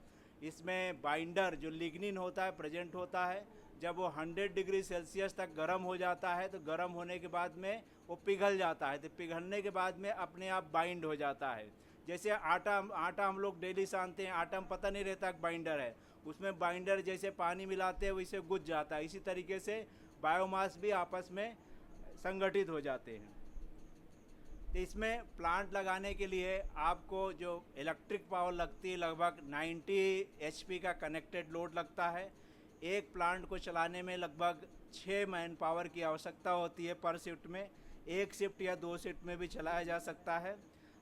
इसमें बाइंडर जो लिग्निन होता है प्रेजेंट होता है। जब वो 100 डिग्री सेल्सियस तक गर्म हो जाता है तो गर्म होने के बाद में वो पिघल जाता है। तो पिघलने के बाद में अपने आप बाइंड हो जाता है। जैसे आटा हम लोग डेली सानते हैं, आटा में पता नहीं रहता बाइंडर है, उसमें बाइंडर जैसे पानी मिलाते हैं वैसे गुज जाता है। इसी तरीके से बायोमास भी आपस में संगठित हो जाते हैं। तो इसमें प्लांट लगाने के लिए आपको जो इलेक्ट्रिक पावर लगती है लगभग 90 HP का कनेक्टेड लोड लगता है। एक प्लांट को चलाने में लगभग 6 मैन पावर की आवश्यकता होती है पर शिफ्ट में। 1 शिफ्ट या 2 शिफ्ट में भी चलाया जा सकता है।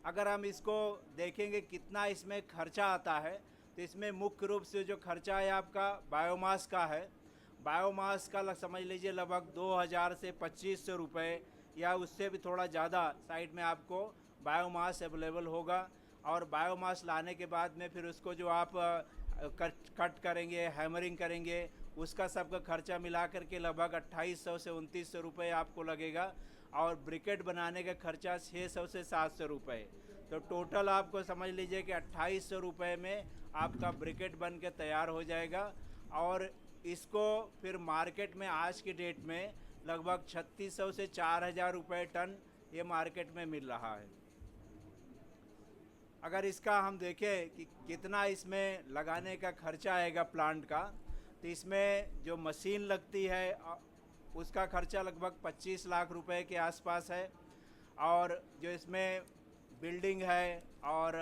अगर हम इसको देखेंगे कितना इसमें खर्चा आता है, तो इसमें मुख्य रूप से जो खर्चा है आपका बायोमास का है। बायोमास का समझ लीजिए लगभग 2000 से 2500 रुपये या उससे भी थोड़ा ज़्यादा साइड में आपको बायोमास अवेलेबल होगा। और बायोमास लाने के बाद में फिर उसको जो आप कट करेंगे, हैमरिंग करेंगे, उसका सबका खर्चा मिला करके लगभग 2800 से 2900 रुपये आपको लगेगा। और ब्रिकेट बनाने का खर्चा 600 से 700 रुपये। तो टोटल आपको समझ लीजिए कि 2800 रुपये में आपका ब्रिकेट बन के तैयार हो जाएगा। और इसको फिर मार्केट में आज की डेट में लगभग 3600 से 4000 रुपये टन ये मार्केट में मिल रहा है। अगर इसका हम देखें कि कितना इसमें लगाने का खर्चा आएगा प्लांट का, तो इसमें जो मशीन लगती है उसका खर्चा लगभग 25 लाख रुपए के आसपास है, और जो इसमें बिल्डिंग है और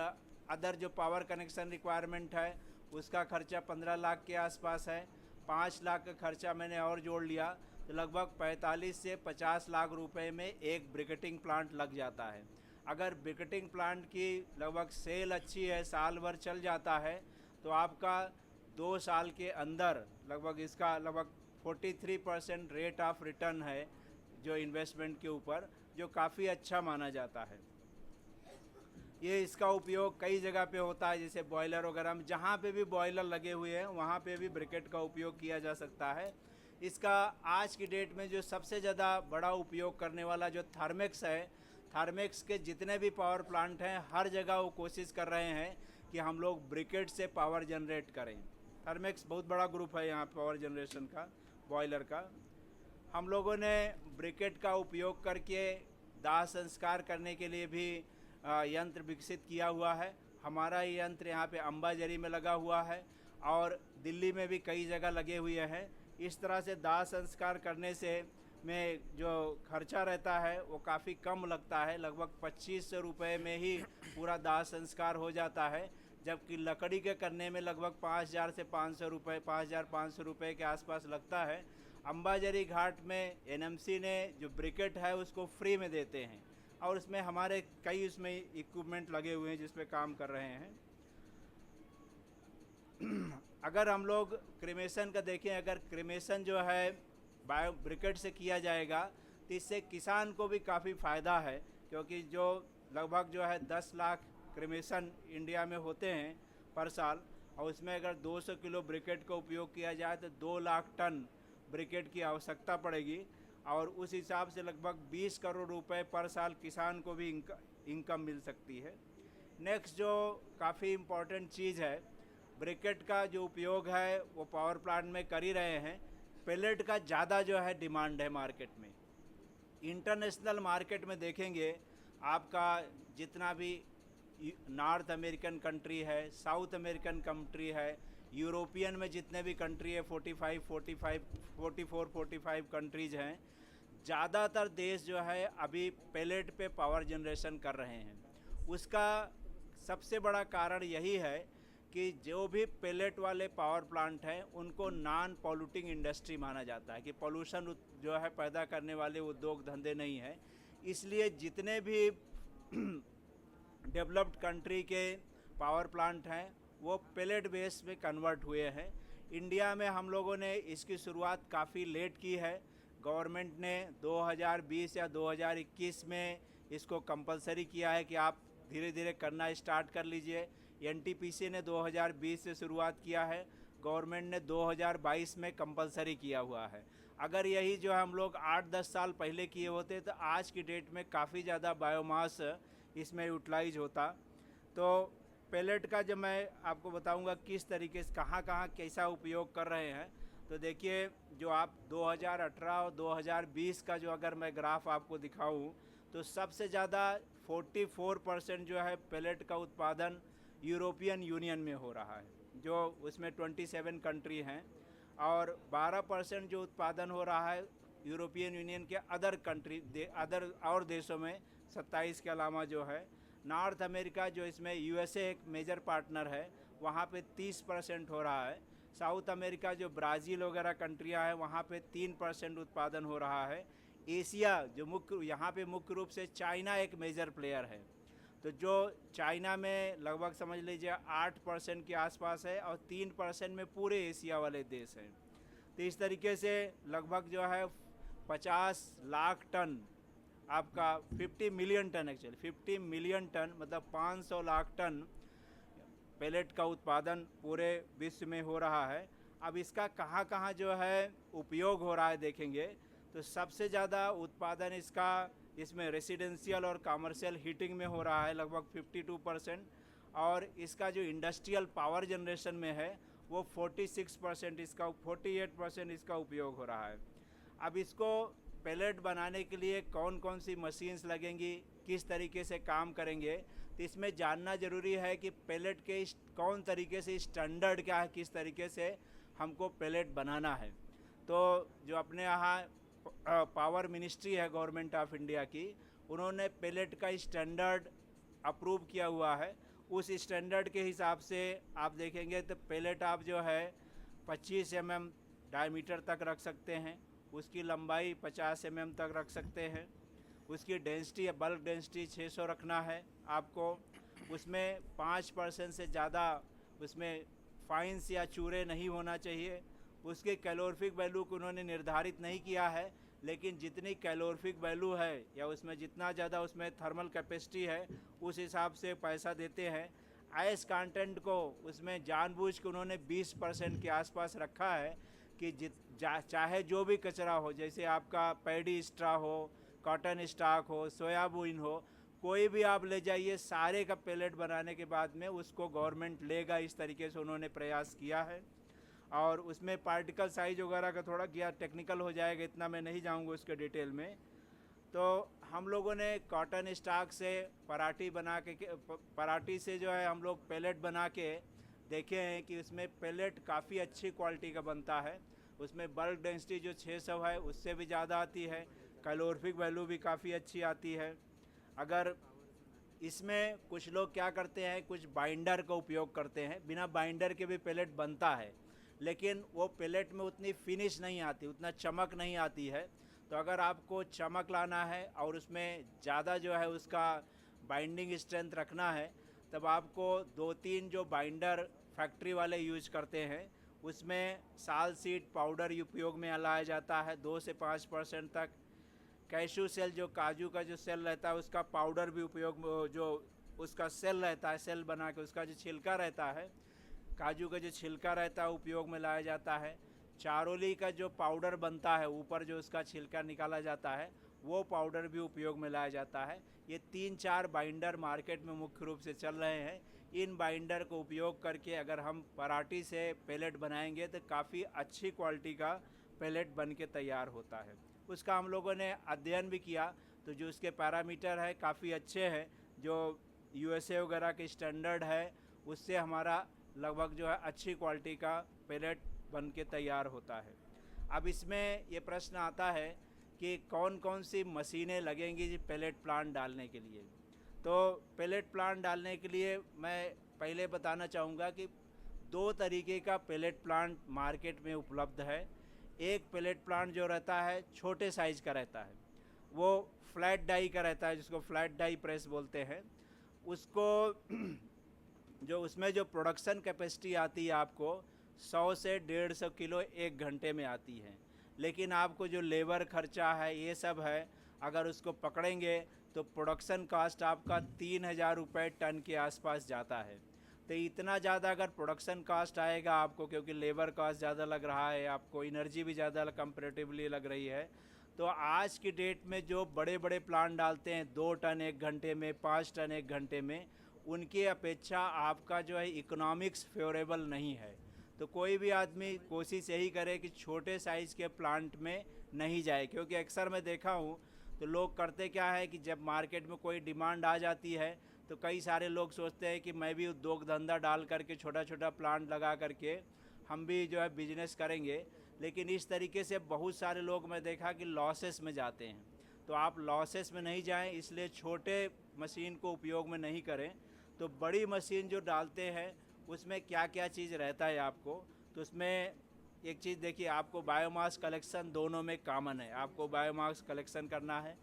अदर जो पावर कनेक्शन रिक्वायरमेंट है उसका खर्चा 15 लाख के आसपास है। 5 लाख का खर्चा मैंने और जोड़ लिया तो लगभग 45 से 50 लाख रुपए में एक ब्रिकेटिंग प्लांट लग जाता है। अगर ब्रिकेटिंग प्लांट की लगभग सेल अच्छी है, साल भर चल जाता है, तो आपका 2 साल के अंदर लगभग इसका लगभग 43% रेट ऑफ रिटर्न है जो इन्वेस्टमेंट के ऊपर, जो काफ़ी अच्छा माना जाता है। ये इसका उपयोग कई जगह पे होता है, जैसे बॉयलर वगैरह में, जहाँ पे भी बॉयलर लगे हुए हैं वहाँ पे भी ब्रिकेट का उपयोग किया जा सकता है। इसका आज की डेट में जो सबसे ज़्यादा बड़ा उपयोग करने वाला जो थर्मेक्स है, थर्मेक्स के जितने भी पावर प्लांट हैं हर जगह वो कोशिश कर रहे हैं कि हम लोग ब्रिकेट से पावर जनरेट करें। थर्मेक्स बहुत बड़ा ग्रुप है यहाँ पावर जनरेशन का, बॉयलर का। हम लोगों ने ब्रिकेट का उपयोग करके दाह संस्कार करने के लिए भी यंत्र विकसित किया हुआ है। हमारा ये यंत्र यहाँ पे अंबाजरी में लगा हुआ है और दिल्ली में भी कई जगह लगे हुए हैं। इस तरह से दाह संस्कार करने से में जो खर्चा रहता है वो काफ़ी कम लगता है, लगभग 2500 रुपये में ही पूरा दाह संस्कार हो जाता है, जबकि लकड़ी के करने में लगभग 5000 से 500 रुपये 5500 रुपये के आसपास लगता है। अंबाजरी घाट में एनएमसी ने जो ब्रिकेट है उसको फ्री में देते हैं और उसमें हमारे कई उसमें इक्विपमेंट लगे हुए हैं जिसमें काम कर रहे हैं। अगर हम लोग क्रीमेशन का देखें, अगर क्रीमेशन जो है बायो ब्रिकेट से किया जाएगा तो इससे किसान को भी काफ़ी फ़ायदा है, क्योंकि जो लगभग जो है 10 लाख क्रीमेशन इंडिया में होते हैं पर साल, और उसमें अगर 200 किलो ब्रिकेट का उपयोग किया जाए तो 2 लाख टन ब्रिकेट की आवश्यकता पड़ेगी, और उस हिसाब से लगभग 20 करोड़ रुपए पर साल किसान को भी इनकम मिल सकती है। नेक्स्ट जो काफ़ी इम्पोर्टेंट चीज़ है, ब्रिकेट का जो उपयोग है वो पावर प्लांट में कर ही रहे हैं। पेलेट का ज़्यादा जो है डिमांड है मार्केट में। इंटरनेशनल मार्केट में देखेंगे आपका जितना भी नॉर्थ अमेरिकन कंट्री है, साउथ अमेरिकन कंट्री है, यूरोपियन में जितने भी कंट्री है 44-45 कंट्रीज़ हैं, ज़्यादातर देश जो है अभी पेलेट पे पावर जनरेशन कर रहे हैं। उसका सबसे बड़ा कारण यही है कि जो भी पेलेट वाले पावर प्लांट हैं उनको नॉन पॉल्यूटिंग इंडस्ट्री माना जाता है, कि पॉल्यूशन जो है पैदा करने वाले उद्योग धंधे नहीं हैं। इसलिए जितने भी डेवलप्ड कंट्री के पावर प्लांट हैं वो पेलेट बेस में कन्वर्ट हुए हैं। इंडिया में हम लोगों ने इसकी शुरुआत काफ़ी लेट की है। गवर्नमेंट ने 2020 या 2021 में इसको कंपलसरी किया है कि आप धीरे धीरे करना स्टार्ट कर लीजिए। एनटीपीसी ने 2020 से शुरुआत किया है, गवर्नमेंट ने 2022 में कंपलसरी किया हुआ है। अगर यही जो हम लोग 8-10 साल पहले किए होते तो आज की डेट में काफ़ी ज़्यादा बायोमास इसमें यूटिलाइज होता। तो पेलेट का जब मैं आपको बताऊंगा किस तरीके से कहाँ कहाँ कैसा उपयोग कर रहे हैं, तो देखिए जो आप 2018 और 2020 का जो अगर मैं ग्राफ आपको दिखाऊं तो सबसे ज़्यादा 44% जो है पेलेट का उत्पादन यूरोपियन यूनियन में हो रहा है, जो उसमें 27 कंट्री हैं, और 12% जो उत्पादन हो रहा है यूरोपियन यूनियन के अदर कंट्री अदर और देशों में 27 के अलावा जो है। नॉर्थ अमेरिका जो इसमें यूएसए एक मेजर पार्टनर है वहाँ पे 30% हो रहा है। साउथ अमेरिका जो ब्राज़ील वगैरह कंट्रियाँ हैं वहाँ पे 3% उत्पादन हो रहा है। एशिया जो यहाँ पे मुख्य रूप से चाइना एक मेजर प्लेयर है, तो जो चाइना में लगभग समझ लीजिए 8% के आसपास है और 3% में पूरे एशिया वाले देश हैं। तो इस तरीके से लगभग जो है 50 लाख टन आपका 50 million ton, actually 50 million ton मतलब 500 लाख टन पेलेट का उत्पादन पूरे विश्व में हो रहा है। अब इसका कहाँ कहाँ जो है उपयोग हो रहा है देखेंगे तो सबसे ज़्यादा उत्पादन इसका इसमें रेसिडेंशियल और कमर्शियल हीटिंग में हो रहा है लगभग 52%, और इसका जो इंडस्ट्रियल पावर जनरेशन में है वो 46% इसका 48% इसका उपयोग हो रहा है। अब इसको पेलेट बनाने के लिए कौन कौन सी मशीन्स लगेंगी, किस तरीके से काम करेंगे, तो इसमें जानना ज़रूरी है कि पेलेट के कौन तरीके से स्टैंडर्ड क्या है, किस तरीके से हमको पेलेट बनाना है। तो जो अपने यहाँ पावर मिनिस्ट्री है गवर्नमेंट ऑफ इंडिया की, उन्होंने पेलेट का स्टैंडर्ड अप्रूव किया हुआ है। उस स्टैंडर्ड के हिसाब से आप देखेंगे तो पेलेट आप जो है 25 mm डायमीटर तक रख सकते हैं, उसकी लंबाई 50 mm तक रख सकते हैं, उसकी डेंसिटी या बल्क डेंसिटी 600 रखना है आपको। उसमें 5% से ज़्यादा उसमें फाइंस या चूरे नहीं होना चाहिए। उसके कैलोरीफिक वैल्यू को उन्होंने निर्धारित नहीं किया है, लेकिन जितनी कैलोरीफिक वैल्यू है या उसमें जितना ज़्यादा उसमें थर्मल कैपेसिटी है उस हिसाब से पैसा देते हैं। आयस कंटेंट को उसमें जानबूझ के उन्होंने 20% के आसपास रखा है कि चाहे जो भी कचरा हो, जैसे आपका पैडी स्ट्रा हो, कॉटन स्टॉक हो, सोयाबीन हो, कोई भी आप ले जाइए, सारे का पेलेट बनाने के बाद में उसको गवर्नमेंट लेगा। इस तरीके से उन्होंने प्रयास किया है। और उसमें पार्टिकल साइज वगैरह का थोड़ा क्या टेक्निकल हो जाएगा, इतना मैं नहीं जाऊंगा उसके डिटेल में। तो हम लोगों ने कॉटन स्टॉक से पराठी बना के पराठी से जो है हम लोग पेलेट बना के देखे हैं कि उसमें पेलेट काफ़ी अच्छी क्वालिटी का बनता है। उसमें बल्क डेंसिटी जो 600 है उससे भी ज़्यादा आती है, कैलोरीफिक वैल्यू भी काफ़ी अच्छी आती है। अगर इसमें कुछ लोग क्या करते हैं, कुछ बाइंडर का उपयोग करते हैं, बिना बाइंडर के भी पेलेट बनता है, लेकिन वो पेलेट में उतनी फिनिश नहीं आती, उतना चमक नहीं आती है। तो अगर आपको चमक लाना है और उसमें ज़्यादा जो है उसका बाइंडिंग स्ट्रेंथ रखना है, तब आपको 2-3 जो बाइंडर फैक्ट्री वाले यूज करते हैं, उसमें साल सीड पाउडर उपयोग में लाया जाता है 2 से 5% तक। कैशू सेल जो काजू का जो सेल रहता है उसका पाउडर भी उपयोग, जो उसका सेल रहता है, सेल बना के उसका जो छिलका रहता है, काजू का जो छिलका रहता है उपयोग में लाया जाता है। चारोली का जो पाउडर बनता है, ऊपर जो उसका छिलका निकाला जाता है, वो पाउडर भी उपयोग में लाया जाता है। ये 3-4 बाइंडर मार्केट में मुख्य रूप से चल रहे हैं। इन बाइंडर को उपयोग करके अगर हम पराठी से पेलेट बनाएंगे तो काफ़ी अच्छी क्वालिटी का पेलेट बन के तैयार होता है। उसका हम लोगों ने अध्ययन भी किया, तो जो उसके पैरामीटर है काफ़ी अच्छे हैं, जो USA वगैरह के स्टैंडर्ड है उससे हमारा लगभग जो है अच्छी क्वालिटी का पेलेट बन के तैयार होता है। अब इसमें ये प्रश्न आता है कि कौन कौन सी मशीनें लगेंगी जी पेलेट प्लांट डालने के लिए। तो पेलेट प्लांट डालने के लिए मैं पहले बताना चाहूँगा कि 2 तरीके का पेलेट प्लांट मार्केट में उपलब्ध है। एक पेलेट प्लांट जो रहता है छोटे साइज़ का रहता है, वो फ्लैट डाई का रहता है, जिसको फ्लैट डाई प्रेस बोलते हैं। उसको जो उसमें जो प्रोडक्शन कैपेसिटी आती है आपको 100 से 150 किलो 1 घंटे में आती है, लेकिन आपको जो लेबर खर्चा है ये सब है, अगर उसको पकड़ेंगे तो प्रोडक्शन कास्ट आपका 3000 रुपये टन के आसपास जाता है। तो इतना ज़्यादा अगर प्रोडक्शन कास्ट आएगा आपको, क्योंकि लेबर कास्ट ज़्यादा लग रहा है, आपको एनर्जी भी ज़्यादा कंपैरेटिवली लग रही है, तो आज की डेट में जो बड़े बड़े प्लांट डालते हैं 2 टन 1 घंटे में, 5 टन 1 घंटे में, उनकी अपेक्षा आपका जो है इकोनॉमिक्स फेवरेबल नहीं है। तो कोई भी आदमी कोशिश यही करे कि छोटे साइज़ के प्लांट में नहीं जाए, क्योंकि अक्सर मैं देखा हूँ तो लोग करते क्या है कि जब मार्केट में कोई डिमांड आ जाती है तो कई सारे लोग सोचते हैं कि मैं भी उद्योग धंधा डाल करके छोटा छोटा प्लांट लगा करके हम भी जो है बिजनेस करेंगे, लेकिन इस तरीके से बहुत सारे लोग मैं देखा कि लॉसेस में जाते हैं। तो आप लॉसेस में नहीं जाएं, इसलिए छोटे मशीन को उपयोग में नहीं करें। तो बड़ी मशीन जो डालते हैं उसमें क्या क्या चीज़ रहता है आपको, तो उसमें एक चीज़ देखिए, आपको बायोमास कलेक्शन दोनों में कॉमन है। आपको बायोमास कलेक्शन करना है,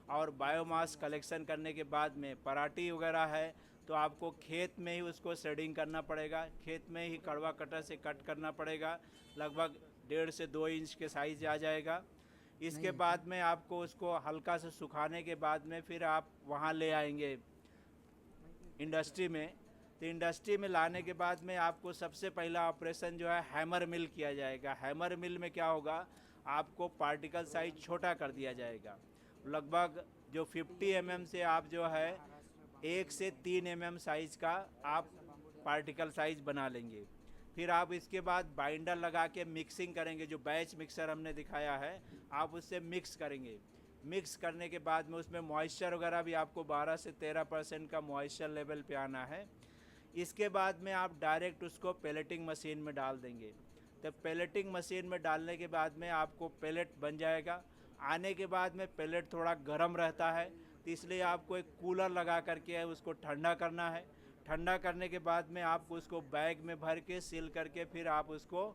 और बायोमास कलेक्शन करने के बाद में पराठी वगैरह है तो आपको खेत में ही उसको शेडिंग करना पड़ेगा, खेत में ही कड़वा कटर से कट करना पड़ेगा, लगभग 1.5 से 2 इंच के साइज आ जाएगा। इसके बाद में आपको उसको हल्का से सुखाने के बाद में फिर आप वहाँ ले आएंगे इंडस्ट्री में। तो इंडस्ट्री में लाने के बाद में आपको सबसे पहला ऑपरेशन जो है हैमर मिल किया जाएगा। हैमर मिल में क्या होगा, आपको पार्टिकल साइज छोटा कर दिया जाएगा। लगभग जो 50 mm से आप जो है 1 से 3 mm साइज़ का आप पार्टिकल साइज बना लेंगे। फिर आप इसके बाद बाइंडर लगा के मिक्सिंग करेंगे। जो बैच मिक्सर हमने दिखाया है आप उससे मिक्स करेंगे। मिक्स करने के बाद में उसमें मॉइस्चर वगैरह भी आपको 12 से 13% का मॉइस्चर लेवल पे आना है। इसके बाद में आप डायरेक्ट उसको पेलेटिंग मशीन में डाल देंगे। तो पेलेटिंग मशीन में डालने के बाद में आपको पेलेट बन जाएगा। आने के बाद में पेलेट थोड़ा गर्म रहता है, तो इसलिए आपको एक कूलर लगा करके उसको ठंडा करना है। ठंडा करने के बाद में आप उसको बैग में भर के सील करके फिर आप उसको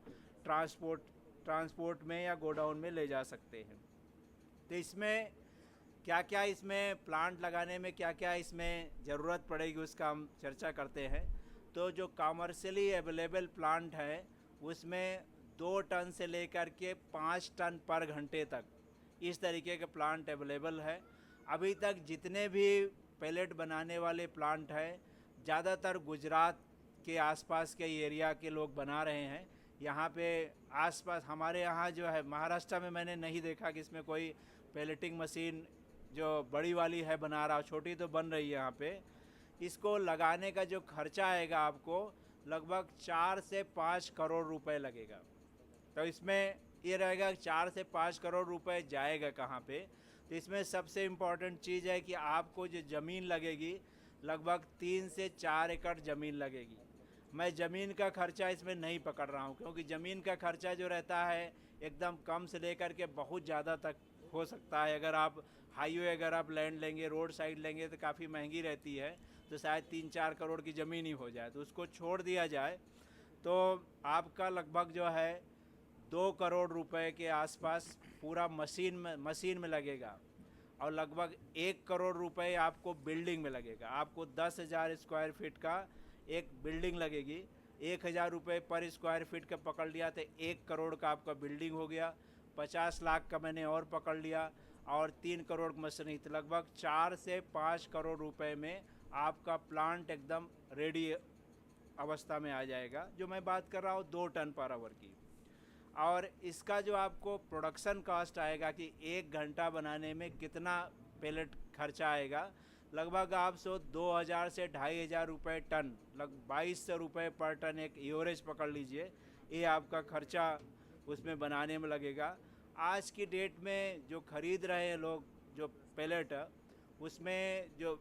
ट्रांसपोर्ट में या गोडाउन में ले जा सकते हैं। तो इसमें क्या क्या इसमें प्लांट लगाने में क्या क्या इसमें ज़रूरत पड़ेगी उसका हम चर्चा करते हैं। तो जो कॉमर्शियली अवेलेबल प्लांट है उसमें 2 टन से लेकर के 5 टन पर घंटे तक इस तरीके के प्लांट अवेलेबल है। अभी तक जितने भी पैलेट बनाने वाले प्लांट हैं ज़्यादातर गुजरात के आसपास के एरिया के लोग बना रहे हैं। यहाँ पे आसपास हमारे यहाँ जो है महाराष्ट्र में मैंने नहीं देखा कि इसमें कोई पैलेटिंग मशीन जो बड़ी वाली है बना रहा, छोटी तो बन रही है यहाँ पे। इसको लगाने का जो खर्चा आएगा आपको लगभग 4 से 5 करोड़ रुपए लगेगा। तो इसमें ये रहेगा 4 से 5 करोड़ रुपए जाएगा कहाँ पे। तो इसमें सबसे इम्पॉर्टेंट चीज़ है कि आपको जो ज़मीन लगेगी लगभग 3 से 4 एकड़ ज़मीन लगेगी। मैं ज़मीन का खर्चा इसमें नहीं पकड़ रहा हूँ क्योंकि ज़मीन का खर्चा जो रहता है एकदम कम से लेकर के बहुत ज़्यादा तक हो सकता है। अगर आप हाईवे अगर आप लैंड लेंगे, रोड साइड लेंगे तो काफ़ी महंगी रहती है, तो शायद 3-4 करोड़ की ज़मीन ही हो जाए। तो उसको छोड़ दिया जाए तो आपका लगभग जो है 2 करोड़ रुपए के आसपास पूरा मशीन में लगेगा और लगभग 1 करोड़ रुपए आपको बिल्डिंग में लगेगा। आपको 10,000 स्क्वायर फीट का एक बिल्डिंग लगेगी। 1,000 रुपये पर स्क्वायर फीट का पकड़ लिया तो 1 करोड़ का आपका बिल्डिंग हो गया। 50 लाख का मैंने और पकड़ लिया और 3 करोड़ मशीनरी, तो लगभग 4 से 5 करोड़ रुपए में आपका प्लांट एकदम रेडी अवस्था में आ जाएगा। जो मैं बात कर रहा हूँ 2 टन पर आवर की। और इसका जो आपको प्रोडक्शन कॉस्ट आएगा कि 1 घंटा बनाने में कितना पैलेट खर्चा आएगा, लगभग आप 2,000 से 2,500 रुपये टन, लगभग 2,200 रुपये पर टन एक एवरेज पकड़ लीजिए, ये आपका खर्चा उसमें बनाने में लगेगा। आज की डेट में जो खरीद रहे हैं लोग जो पैलेट, उसमें जो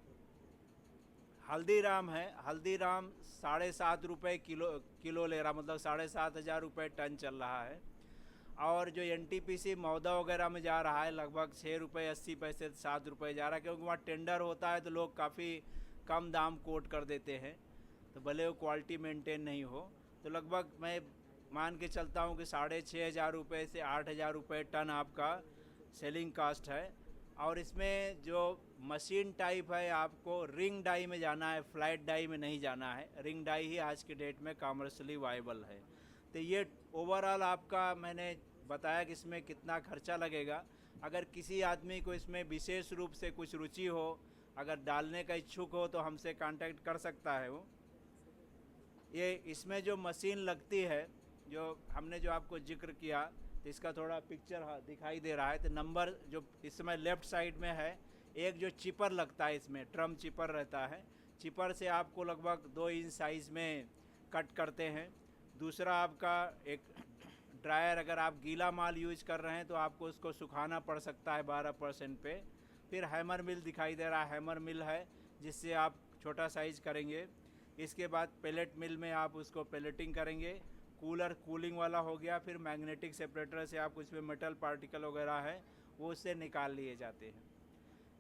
हल्दीराम है, हल्दीराम 7.5 रुपये किलो ले रहा, मतलब 7,500 रुपये टन चल रहा है। और जो NTPC मौदा वगैरह में जा रहा है लगभग 6 रुपये 80 पैसे 7 रुपये जा रहा है, क्योंकि वहाँ टेंडर होता है तो लोग काफ़ी कम दाम कोट कर देते हैं, तो भले वो क्वालिटी मेंटेन नहीं हो। तो लगभग मैं मान के चलता हूँ कि 6,500 रुपये से 8,000 रुपये टन आपका सेलिंग कास्ट है। और इसमें जो मशीन टाइप है आपको रिंग डाई में जाना है, फ्लैट डाई में नहीं जाना है। रिंग डाई ही आज की डेट में कॉमर्शियली वायबल है। तो ये ओवरऑल आपका मैंने बताया कि इसमें कितना खर्चा लगेगा। अगर किसी आदमी को इसमें विशेष रूप से कुछ रुचि हो, अगर डालने का इच्छुक हो, तो हमसे कांटेक्ट कर सकता है वो। ये इसमें जो मशीन लगती है जो हमने जो आपको जिक्र किया, तो इसका थोड़ा पिक्चर दिखाई दे रहा है। तो नंबर जो इस समय लेफ़्ट साइड में है, एक जो चिपर लगता है इसमें ट्रम चिपर रहता है, चिपर से आपको लगभग 2 इंच साइज़ में कट करते हैं। दूसरा आपका एक ड्रायर, अगर आप गीला माल यूज कर रहे हैं तो आपको उसको सुखाना पड़ सकता है 12% पे। फिर हैमर मिल दिखाई दे रहा है, हैमर मिल है जिससे आप छोटा साइज़ करेंगे। इसके बाद पैलेट मिल में आप उसको पैलेटिंग करेंगे। कूलर कूलिंग वाला हो गया। फिर मैग्नेटिक सेपरेटर से आप उसमें मेटल पार्टिकल वगैरह है वो उससे निकाल लिए जाते हैं।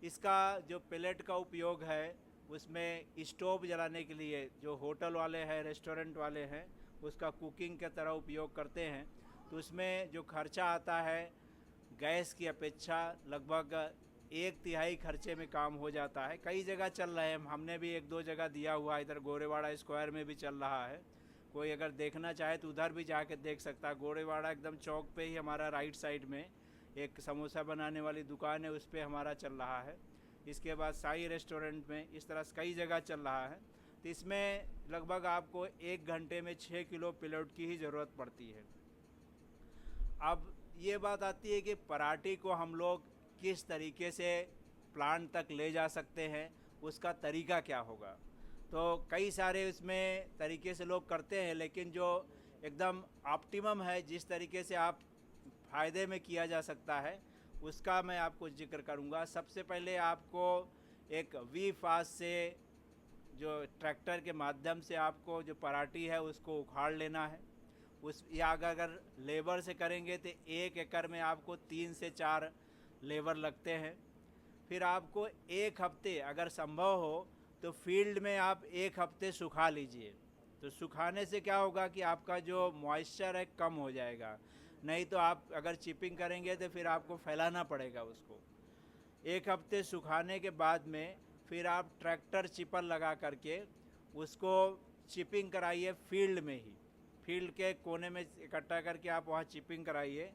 इसका जो पैलेट का उपयोग है उसमें स्टोव जलाने के लिए, जो होटल वाले हैं, रेस्टोरेंट वाले हैं, उसका कुकिंग के तरह उपयोग करते हैं। तो उसमें जो खर्चा आता है गैस की अपेक्षा लगभग 1/3 खर्चे में काम हो जाता है। कई जगह चल रहे हैं, हमने भी 1-2 जगह दिया हुआ है, इधर गोरेवाड़ा स्क्वायर में भी चल रहा है। कोई अगर देखना चाहे तो उधर भी जाके देख सकता है। गोरेवाड़ा एकदम चौक पे ही हमारा राइट साइड में एक समोसा बनाने वाली दुकान है, उस पर हमारा चल रहा है। इसके बाद साई रेस्टोरेंट में, इस तरह से कई जगह चल रहा है। तो इसमें लगभग आपको 1 घंटे में 6 किलो पैलेट की ही ज़रूरत पड़ती है। अब ये बात आती है कि पराठी को हम लोग किस तरीके से प्लांट तक ले जा सकते हैं, उसका तरीका क्या होगा। तो कई सारे इसमें तरीके से लोग करते हैं, लेकिन जो एकदम ऑप्टिमम है, जिस तरीके से आप फ़ायदे में किया जा सकता है उसका मैं आपको जिक्र करूंगा। सबसे पहले आपको एक वी फास्ट से जो ट्रैक्टर के माध्यम से आपको जो पराठी है उसको उखाड़ लेना है। उस या अगर लेबर से करेंगे तो 1 एकड़ में आपको 3 से 4 लेबर लगते हैं। फिर आपको 1 हफ्ते अगर संभव हो तो फील्ड में आप 1 हफ्ते सुखा लीजिए। तो सुखाने से क्या होगा कि आपका जो मॉइस्चर है कम हो जाएगा, नहीं तो आप अगर चिपिंग करेंगे तो फिर आपको फैलाना पड़ेगा उसको। 1 हफ्ते सुखाने के बाद में फिर आप ट्रैक्टर चिपर लगा करके उसको चिपिंग कराइए फील्ड में ही, फील्ड के कोने में इकट्ठा करके आप वहाँ चिपिंग कराइए।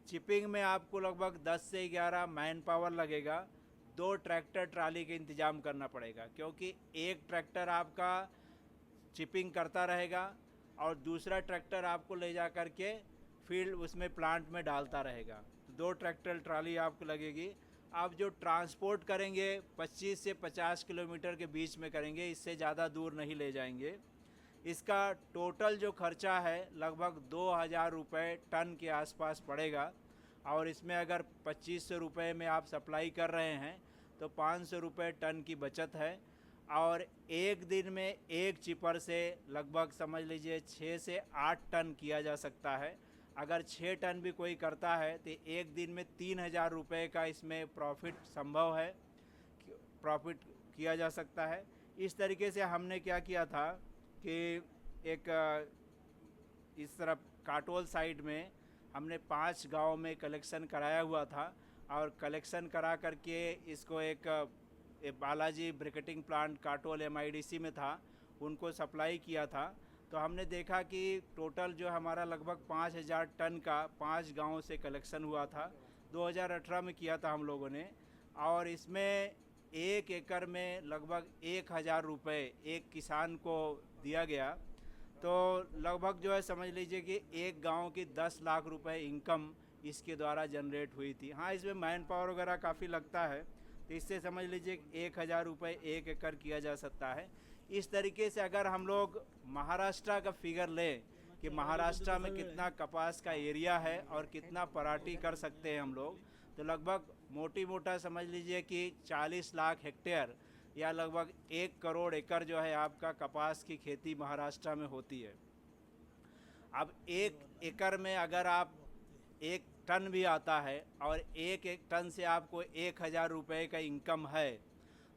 चिपिंग में आपको लगभग 10 से 11 मैन पावर लगेगा। 2 ट्रैक्टर ट्राली के इंतज़ाम करना पड़ेगा, क्योंकि एक ट्रैक्टर आपका चिपिंग करता रहेगा और दूसरा ट्रैक्टर आपको ले जा कर के फील्ड उसमें प्लांट में डालता रहेगा। 2 ट्रैक्टर ट्राली आपको लगेगी। आप जो ट्रांसपोर्ट करेंगे 25 से 50 किलोमीटर के बीच में करेंगे, इससे ज़्यादा दूर नहीं ले जाएंगे। इसका टोटल जो खर्चा है लगभग 2000 रुपये टन के आसपास पड़ेगा। और इसमें अगर 2500 रुपये में आप सप्लाई कर रहे हैं तो 500 रुपये टन की बचत है। और एक दिन में एक चिपर से लगभग समझ लीजिए 6 से 8 टन किया जा सकता है। अगर 6 टन भी कोई करता है तो एक दिन में 3000 रुपये का इसमें प्रॉफिट संभव है, प्रॉफिट किया जा सकता है। इस तरीके से हमने क्या किया था कि एक इस तरफ काटोल साइड में हमने 5 गांव में कलेक्शन कराया हुआ था और कलेक्शन करा करके इसको एक Balaji briquetting plant Katol MIDC में था, उनको सप्लाई किया था। तो हमने देखा कि टोटल जो हमारा लगभग 5000 टन का 5 गांवों से कलेक्शन हुआ था। 2018 में किया था हम लोगों ने, और इसमें 1 एकड़ में लगभग 1000 रुपये एक किसान को दिया गया। तो लगभग जो है समझ लीजिए कि एक गांव की 10 लाख रुपए इनकम इसके द्वारा जनरेट हुई थी। हाँ, इसमें मैन पावर वगैरह काफ़ी लगता है, तो इससे समझ लीजिए 1000 रुपये 1 एकड़ किया जा सकता है। इस तरीके से अगर हम लोग महाराष्ट्र का फिगर लें कि महाराष्ट्र में कितना कपास का एरिया है और कितना पराठी कर सकते हैं हम लोग, तो लगभग मोटा समझ लीजिए कि 40 लाख हेक्टेयर या लगभग 1 करोड़ एकड़ जो है आपका कपास की खेती महाराष्ट्र में होती है। अब 1 एकड़ में अगर आप 1 टन भी आता है और 1 टन से आपको 1000 रुपये का इनकम है,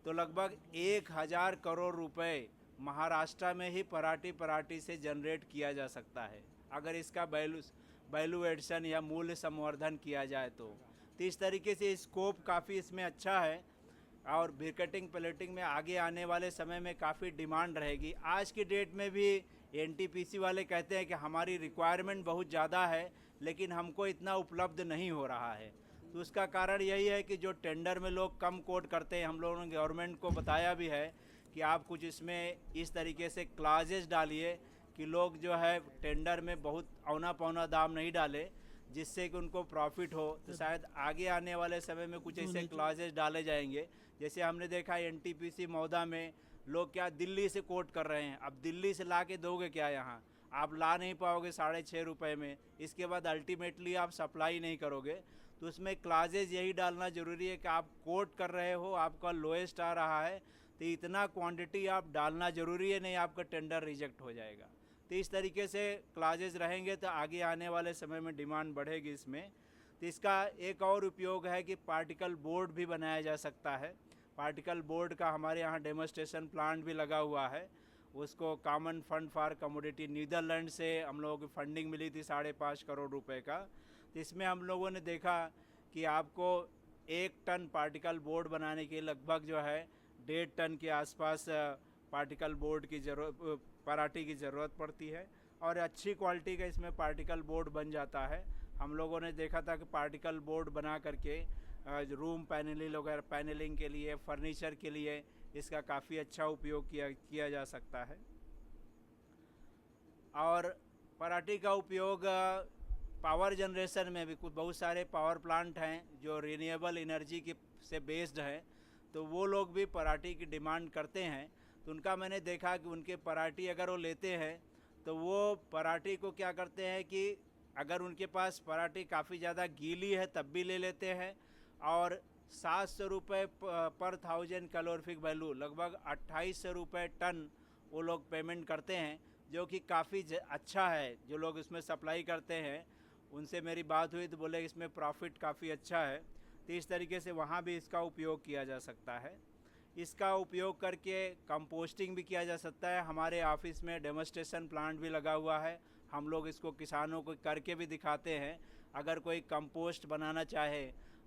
तो लगभग 1000 करोड़ रुपए महाराष्ट्र में ही पराठी से जनरेट किया जा सकता है, अगर इसका वैल्यू एडिशन या मूल्य संवर्धन किया जाए तो इस तरीके से स्कोप काफ़ी इसमें अच्छा है। और ब्रिकेटिंग प्लेटिंग में आगे आने वाले समय में काफ़ी डिमांड रहेगी। आज की डेट में भी NTPC वाले कहते हैं कि हमारी रिक्वायरमेंट बहुत ज़्यादा है, लेकिन हमको इतना उपलब्ध नहीं हो रहा है। तो उसका कारण यही है कि जो टेंडर में लोग कम कोट करते हैं, हम लोगों ने गवर्नमेंट को बताया भी है कि आप कुछ इसमें इस तरीके से क्लाजेस डालिए कि लोग जो है टेंडर में बहुत औना पौना दाम नहीं डाले, जिससे कि उनको प्रॉफिट हो। तो शायद आगे आने वाले समय में कुछ ऐसे क्लाजेस डाले जाएंगे। जैसे हमने देखा NTPC मौदा में लोग क्या दिल्ली से कोट कर रहे हैं, अब दिल्ली से ला के दोगे क्या, यहाँ आप ला नहीं पाओगे 6.5 रुपये में, इसके बाद अल्टीमेटली आप सप्लाई नहीं करोगे। तो उसमें क्लाजेज यही डालना ज़रूरी है कि आप कोट कर रहे हो, आपका लोएस्ट आ रहा है, तो इतना क्वांटिटी आप डालना ज़रूरी है, नहीं आपका टेंडर रिजेक्ट हो जाएगा। तो इस तरीके से क्लाजेज रहेंगे तो आगे आने वाले समय में डिमांड बढ़ेगी इसमें। तो इसका एक और उपयोग है कि पार्टिकल बोर्ड भी बनाया जा सकता है। पार्टिकल बोर्ड का हमारे यहाँ डेमोस्ट्रेशन प्लांट भी लगा हुआ है। उसको common fund for commodity Netherland से हम लोगों की फंडिंग मिली थी 5.5 करोड़ रुपए का। तो इसमें हम लोगों ने देखा कि आपको 1 टन पार्टिकल बोर्ड बनाने के लगभग जो है 1.5 टन के आसपास पार्टिकल बोर्ड की पराठी की ज़रूरत पड़ती है, और अच्छी क्वालिटी का इसमें पार्टिकल बोर्ड बन जाता है। हम लोगों ने देखा था कि पार्टिकल बोर्ड बना करके रूम पैनलिंग वगैरह पैनलिंग के लिए, फर्नीचर के लिए इसका काफ़ी अच्छा उपयोग किया जा सकता है। और पराठी का उपयोग पावर जनरेशन में भी, कुछ बहुत सारे पावर प्लांट हैं जो रिन्यूएबल एनर्जी की से बेस्ड हैं, तो वो लोग भी पराठी की डिमांड करते हैं। तो उनका मैंने देखा कि उनके पराठी अगर वो लेते हैं तो वो पराठी को क्या करते हैं कि अगर उनके पास पराठी काफ़ी ज़्यादा गीली है तब भी ले लेते हैं, और 700 रुपये पर 1000 कैलोरीफिक वैल्यू, लगभग 2800 रुपये टन वो लोग पेमेंट करते हैं, जो कि काफ़ी अच्छा है। जो लोग इसमें सप्लाई करते हैं उनसे मेरी बात हुई तो बोले इसमें प्रॉफिट काफ़ी अच्छा है। तो इस तरीके से वहाँ भी इसका उपयोग किया जा सकता है। इसका उपयोग करके कंपोस्टिंग भी किया जा सकता है। हमारे ऑफिस में डेमोस्ट्रेशन प्लांट भी लगा हुआ है, हम लोग इसको किसानों को करके भी दिखाते हैं। अगर कोई कंपोस्ट बनाना चाहे,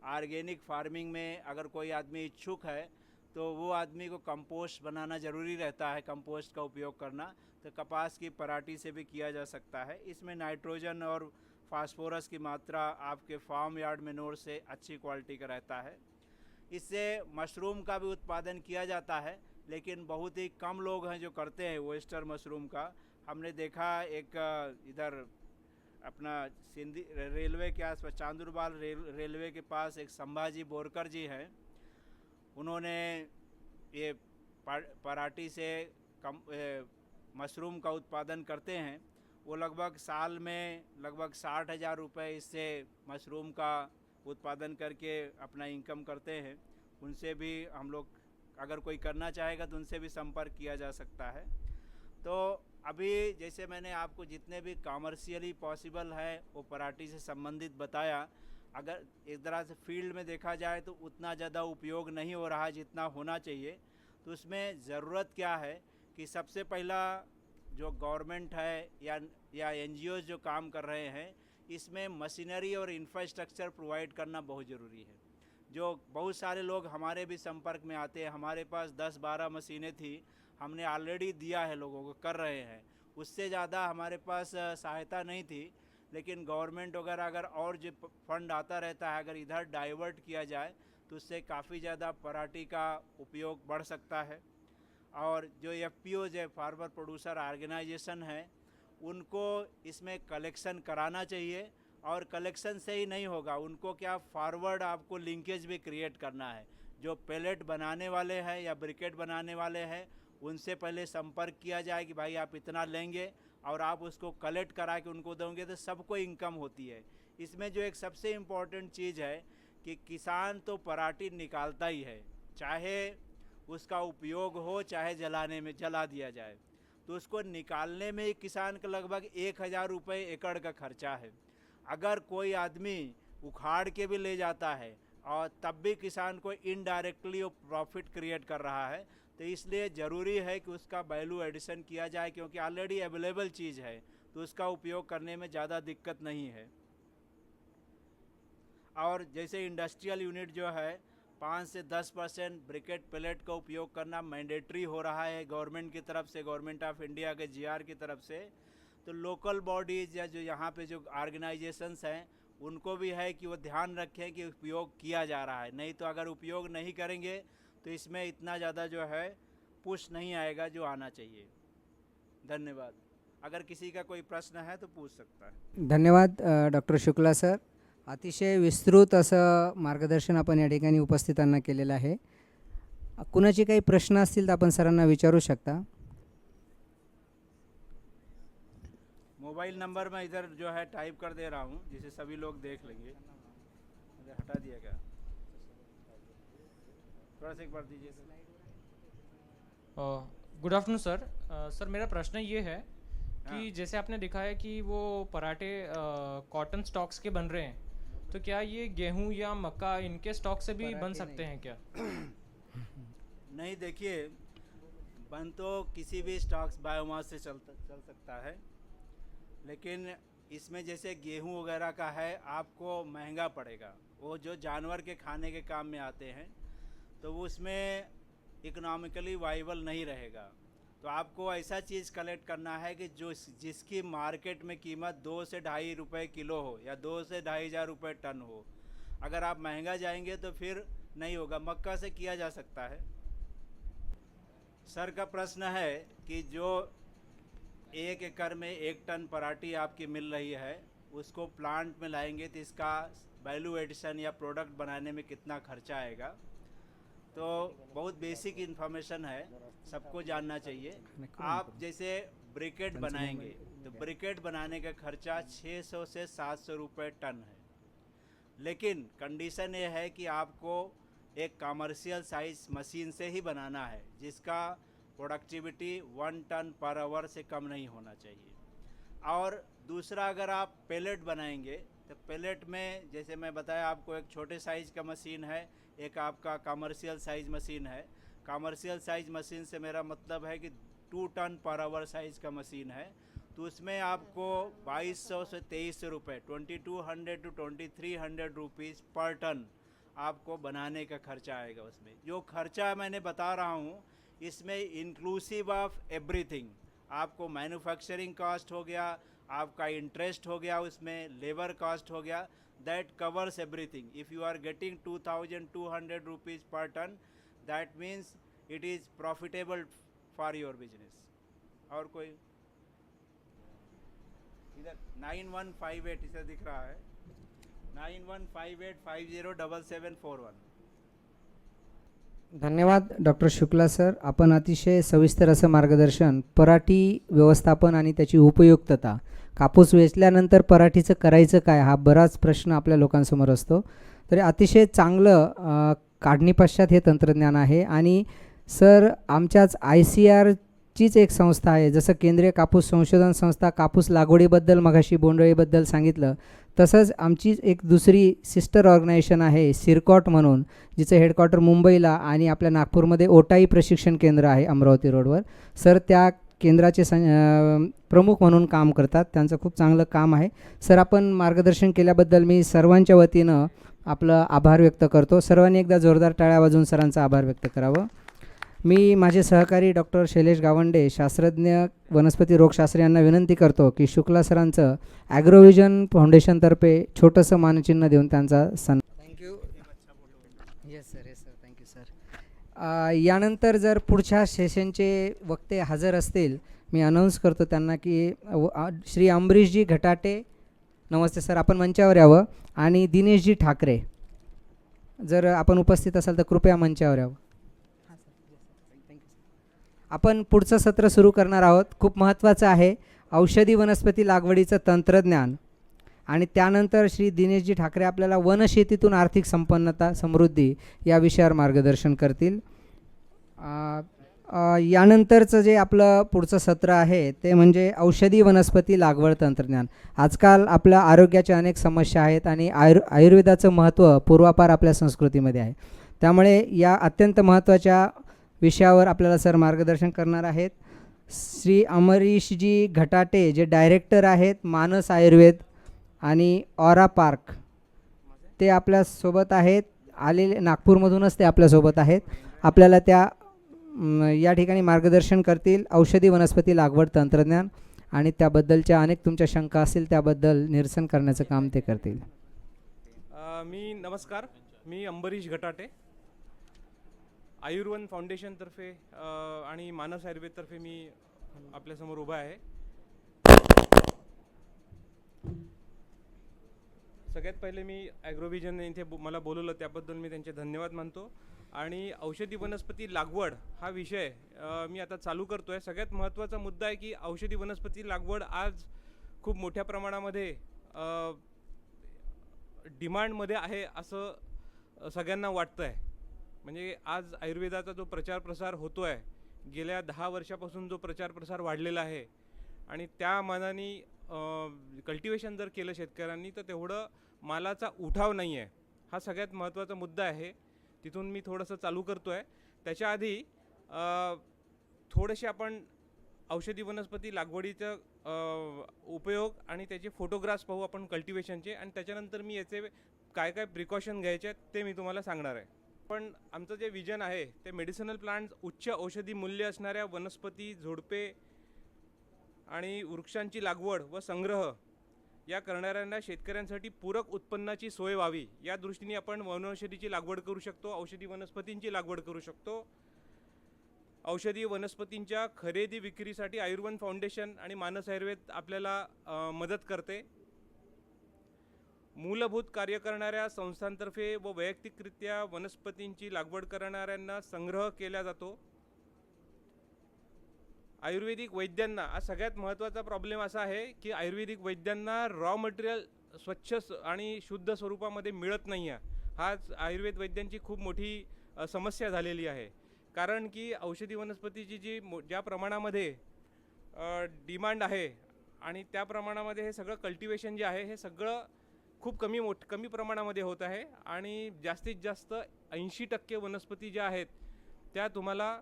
ऑर्गेनिक फार्मिंग में अगर कोई आदमी इच्छुक है तो वो आदमी को कंपोस्ट बनाना ज़रूरी रहता है, कंपोस्ट का उपयोग करना। तो कपास की पराठी से भी किया जा सकता है। इसमें नाइट्रोजन और फास्फोरस की मात्रा आपके फार्म यार्ड मेनोर से अच्छी क्वालिटी का रहता है। इससे मशरूम का भी उत्पादन किया जाता है, लेकिन बहुत ही कम लोग हैं जो करते हैं वेस्टर मशरूम का। हमने देखा एक इधर अपना सिंधी रेलवे के आसपास चांदुरबाल रेलवे के पास एक संभाजी बोरकर जी हैं, उन्होंने ये पराठी से मशरूम का उत्पादन करते हैं। वो लगभग साल में लगभग 60,000 रुपये इससे मशरूम का उत्पादन करके अपना इनकम करते हैं। उनसे भी हम लोग अगर कोई करना चाहेगा तो उनसे भी संपर्क किया जा सकता है। तो अभी जैसे मैंने आपको जितने भी कॉमर्शियली पॉसिबल है वो पराठी से संबंधित बताया। अगर एक तरह से फील्ड में देखा जाए तो उतना ज़्यादा उपयोग नहीं हो रहा जितना होना चाहिए। तो उसमें ज़रूरत क्या है कि सबसे पहला जो गवर्नमेंट है या एनजीओ जो काम कर रहे हैं, इसमें मशीनरी और इंफ्रास्ट्रक्चर प्रोवाइड करना बहुत ज़रूरी है। जो बहुत सारे लोग हमारे भी संपर्क में आते हैं, हमारे पास 10-12 मशीनें थी, हमने ऑलरेडी दिया है, लोगों को कर रहे हैं। उससे ज़्यादा हमारे पास सहायता नहीं थी, लेकिन गवर्नमेंट वगैरह अगर और जो फंड आता रहता है, अगर इधर डाइवर्ट किया जाए तो उससे काफ़ी ज़्यादा पराठी का उपयोग बढ़ सकता है। और जो एफपीओ जो फार्मर प्रोड्यूसर ऑर्गेनाइजेशन है, उनको इसमें कलेक्शन कराना चाहिए। और कलेक्शन से ही नहीं होगा, उनको क्या फॉरवर्ड आपको लिंकेज भी क्रिएट करना है। जो पैलेट बनाने वाले हैं या ब्रिकेट बनाने वाले हैं, उनसे पहले संपर्क किया जाए कि भाई आप इतना लेंगे, और आप उसको कलेक्ट करा के उनको दोगे तो सबको इनकम होती है। इसमें जो एक सबसे इम्पॉर्टेंट चीज़ है कि किसान तो पराठी निकालता ही है, चाहे उसका उपयोग हो चाहे जलाने में जला दिया जाए, तो उसको निकालने में किसान का लगभग 1000 रुपये एकड़ का खर्चा है। अगर कोई आदमी उखाड़ के भी ले जाता है और तब भी किसान को इनडायरेक्टली वो प्रॉफिट क्रिएट कर रहा है। तो इसलिए ज़रूरी है कि उसका वैल्यू एडिशन किया जाए, क्योंकि ऑलरेडी अवेलेबल चीज़ है तो उसका उपयोग करने में ज़्यादा दिक्कत नहीं है। और जैसे इंडस्ट्रियल यूनिट जो है 5 से 10% ब्रिकेट पैलेट का उपयोग करना मैंडेटरी हो रहा है गवर्नमेंट की तरफ से, गवर्नमेंट ऑफ इंडिया के जीआर की तरफ से। तो लोकल बॉडीज़ या जो यहाँ पे जो ऑर्गेनाइजेशंस हैं, उनको भी है कि वो ध्यान रखें कि उपयोग किया जा रहा है। नहीं तो अगर उपयोग नहीं करेंगे तो इसमें इतना ज़्यादा जो है पुश नहीं आएगा जो आना चाहिए। धन्यवाद। अगर किसी का कोई प्रश्न है तो पूछ सकता है। धन्यवाद डॉक्टर शुक्ला सर, अतिशय विस्तृत असं मार्गदर्शन आपण या ठिकाणी उपस्थितांना केलेलं आहे। कुणाचे काही प्रश्न असतील तर आपण सरांना विचारू शकता। मोबाइल नंबर मैं इधर जो है टाइप कर दे रहा हूँ, जिसे सभी लोग देख लेंगे। हटा दिया क्या? थोड़ा सा एक बार दीजिए sir. Good afternoon sir. Sir मेरा प्रश्न ये है कि जैसे आपने दिखा है कि वो पराठे कॉटन स्टॉक्स के बन रहे हैं, तो क्या ये गेहूं या मक्का इनके स्टॉक से भी बन सकते हैं क्या? नहीं, देखिए, बन तो किसी भी स्टॉक्स बायोमास से चल सकता है, लेकिन इसमें जैसे गेहूं वगैरह का है आपको महंगा पड़ेगा। वो जो जानवर के खाने के काम में आते हैं तो वो उसमें इकोनॉमिकली वाइबल नहीं रहेगा। तो आपको ऐसा चीज़ कलेक्ट करना है कि जो जिसकी मार्केट में कीमत 2 से 2.5 रुपये किलो हो या 2 से 2,500 रुपये टन हो। अगर आप महंगा जाएंगे तो फिर नहीं होगा। मक्का से किया जा सकता है। सर का प्रश्न है कि जो 1 एकड़ में 1 टन पराठी आपकी मिल रही है, उसको प्लांट में लाएंगे तो इसका वैल्यू एडिशन या प्रोडक्ट बनाने में कितना खर्चा आएगा। तो बहुत बेसिक इन्फॉर्मेशन है, सबको जानना चाहिए। आप जैसे ब्रिकेट बनाएंगे, तो ब्रिकेट बनाने का खर्चा 600 से 700 रुपये टन है। लेकिन कंडीशन ये है कि आपको एक कमर्शियल साइज मशीन से ही बनाना है, जिसका प्रोडक्टिविटी 1 टन पर आवर से कम नहीं होना चाहिए। और दूसरा, अगर आप पेलेट बनाएंगे तो पेलेट में जैसे मैं बताया आपको, एक छोटे साइज़ का मशीन है, एक आपका कमर्शियल साइज़ मशीन है। कमर्शियल साइज़ मशीन से मेरा मतलब है कि 2 टन पर आवर साइज़ का मशीन है, तो उसमें आपको 2200 से 2300 रुपये, 2200 टू 2300 रुपीज़ पर टन आपको बनाने का खर्चा आएगा। उसमें जो खर्चा मैंने बता रहा हूँ, इसमें इंक्लूसिव ऑफ एवरीथिंग, आपको मैन्युफैक्चरिंग कॉस्ट हो गया, आपका इंटरेस्ट हो गया, उसमें लेबर कॉस्ट हो गया, that covers everything. If you are getting 2200 rupees per ton, that means it is profitable for your business. और कोई इधर 9158 इसे दिख रहा है, 9158507741। धन्यवाद डॉक्टर शुक्ला सर. आपण अतिशय सविस्तर असं मार्गदर्शन, पराठी व्यवस्थापन आणि त्याची उपयुक्तता, कापूस वेचल्यानंतर पराठीचं करायचं काय, हा बराच प्रश्न आपल्या लोकांसमोर असतो. तर अतिशय चांगलं काढणी पश्चात हे तंत्रज्ञान आहे. आणि सर, आमच्याच ICRचीच एक संस्था आहे, जसं केंद्रीय कापूस संशोधन संस्था कापूस लागवडीबद्दल मगाशी बोंडअळीबद्दल सांगितलं, तसंच आमची एक दुसरी सिस्टर ऑर्गनायझेशन आहे सिरकॉट म्हणून, जिचं हेडक्वार्टर मुंबईला आणि आपल्या नागपूरमध्ये ओटाई प्रशिक्षण केंद्र आहे अमरावती रोडवर. सर त्या केंद्राचे प्रमुख म्हणून काम करतात. त्यांचं खूप चांगलं काम आहे. सर, आपण मार्गदर्शन केल्याबद्दल मी सर्वांच्या वतीनं आपलं आभार व्यक्त करतो. सर्वांनी एकदा जोरदार टाळ्या वाजवून सरांचा आभार व्यक्त करावं. मी माझे सहकारी डॉक्टर शैलेश गावंडे, शास्त्रज्ञ वनस्पती रोगशास्त्र यांना विनंती करतो की शुक्ला सरांचं ॲग्रोव्हिजन फाउंडेशनतर्फे छोटंसं मानचिन्ह देऊन त्यांचा thank you. Yes sir, yes sir, thank you sir. यानंतर जर पुढच्या सेशनचे वक्ते हजर असतील, मी अनाऊन्स करतो त्यांना की श्री अमरीशजी घटाटे, नमस्ते सर, आपण मंचावर यावं. आणि दिनेशजी ठाकरे, जर आपण उपस्थित असाल तर कृपया मंचावर यावं. आपण पुढचं सत्र सुरू करणार आहोत. खूप महत्त्वाचं आहे, औषधी वनस्पती लागवडीचं तंत्रज्ञान. आणि त्यानंतर श्री दिनेशजी ठाकरे आपल्याला वनशेतीतून आर्थिक संपन्नता समृद्धी या विषयावर मार्गदर्शन करतील. यानंतरचं जे आपलं पुढचं सत्र आहे ते म्हणजे औषधी वनस्पती लागवड तंत्रज्ञान. आजकाल आपल्या आरोग्याच्या अनेक समस्या आहेत आणि आयुर्वेदाचं महत्त्व पूर्वापार आपल्या संस्कृतीमध्ये आहे. त्यामुळे या अत्यंत महत्त्वाच्या विषयावर आपल्याला सर मार्गदर्शन करणार आहेत. श्री अमरीशजी घटाटे, जे डायरेक्टर आहेत मानस आयुर्वेद आणि ऑरा पार्क, ते आपल्यासोबत आहेत. आलेले नागपूरमधूनच ते आपल्यासोबत आहेत. आपल्याला त्या या ठिकाणी मार्गदर्शन करतील औषधी वनस्पती लागवड तंत्रज्ञान, आणि त्याबद्दलच्या अनेक तुमच्या शंका असतील त्याबद्दल निरसन करण्याचं काम ते करतील. नमस्कार, मी अंबरीश घटाटे, आयुर्वन फाउंडेशनतर्फे आणि मानस आयुर्वेदतर्फे मी आपल्यासमोर उभा आहे. सगळ्यात पहिले मी ॲग्रोव्हिजन इथे मला बोलवलं त्याबद्दल मी त्यांचे धन्यवाद मानतो. आणि औषधी वनस्पती लागवड हा विषय मी आता चालू करतो आहे. सगळ्यात महत्त्वाचा मुद्दा आहे की औषधी वनस्पती लागवड आज खूप मोठ्या प्रमाणामध्ये डिमांडमध्ये आहे असं सगळ्यांना वाटतं आहे. म्हणजे आज आयुर्वेदाचा जो प्रचार प्रसार होतो आहे, गेल्या 10 वर्षापासून जो प्रचार प्रसार वाढलेला आहे, आणि त्या मानाने कल्टिवेशन जर केलं शेतकऱ्यांनी तर तेवढं मालाचा उठाव नाही आहे. हा सगळ्यात महत्त्वाचा मुद्दा आहे. तिथून मी थोडंसं चालू करतो आहे. त्याच्या आधी थोडेसे आपण औषधी वनस्पती लागवडीचा उपयोग आणि त्याचे फोटोग्राफ्स पाहू आपण कल्टिवेशनचे, आणि त्याच्यानंतर मी याचे काय काय प्रिकॉशन घ्यायचे आहेत ते मी तुम्हाला सांगणार आहे. पण आमचं जे विजन आहे ते मेडिसिनल प्लांट्स, उच्च औषधी मूल्य असणाऱ्या वनस्पती, झुडपे आणि वृक्षांची लागवड व संग्रह या करणाऱ्यांना शेतकऱ्यांसाठी पूरक उत्पन्नाची सोय व्हावी या दृष्टीने आपण वनौषधीची लागवड करू शकतो, औषधी वनस्पतींची लागवड करू शकतो. औषधी वनस्पतींच्या खरेदी विक्रीसाठी आयुर्वन फाउंडेशन आणि मानस आयुर्वेद आपल्याला मदत करते. मूलभूत कार्य करणाऱ्या संस्थांतर्फे व वैयक्तिकरित्या वनस्पतींची लागवड करणाऱ्यांना संग्रह केला जातो. आयुर्वेदिक वैद्यांना आज सगळ्यात महत्त्वाचा प्रॉब्लेम असा आहे की आयुर्वेदिक वैद्यांना रॉ मटेरियल स्वच्छ आणि शुद्ध स्वरूपामध्ये मिळत नाही आहे. हाच आयुर्वेद वैद्यांची खूप मोठी समस्या झालेली आहे. कारण की औषधी वनस्पतीची जी ज्या प्रमाणामध्ये डिमांड आहे आणि त्या प्रमाणामध्ये हे सगळं कल्टिवेशन जे आहे हे सगळं खूप कमी प्रमाणामध्ये होत आहे आणि जास्तीत जास्त 80% वनस्पती ज्या आहेत त्या तुम्हाला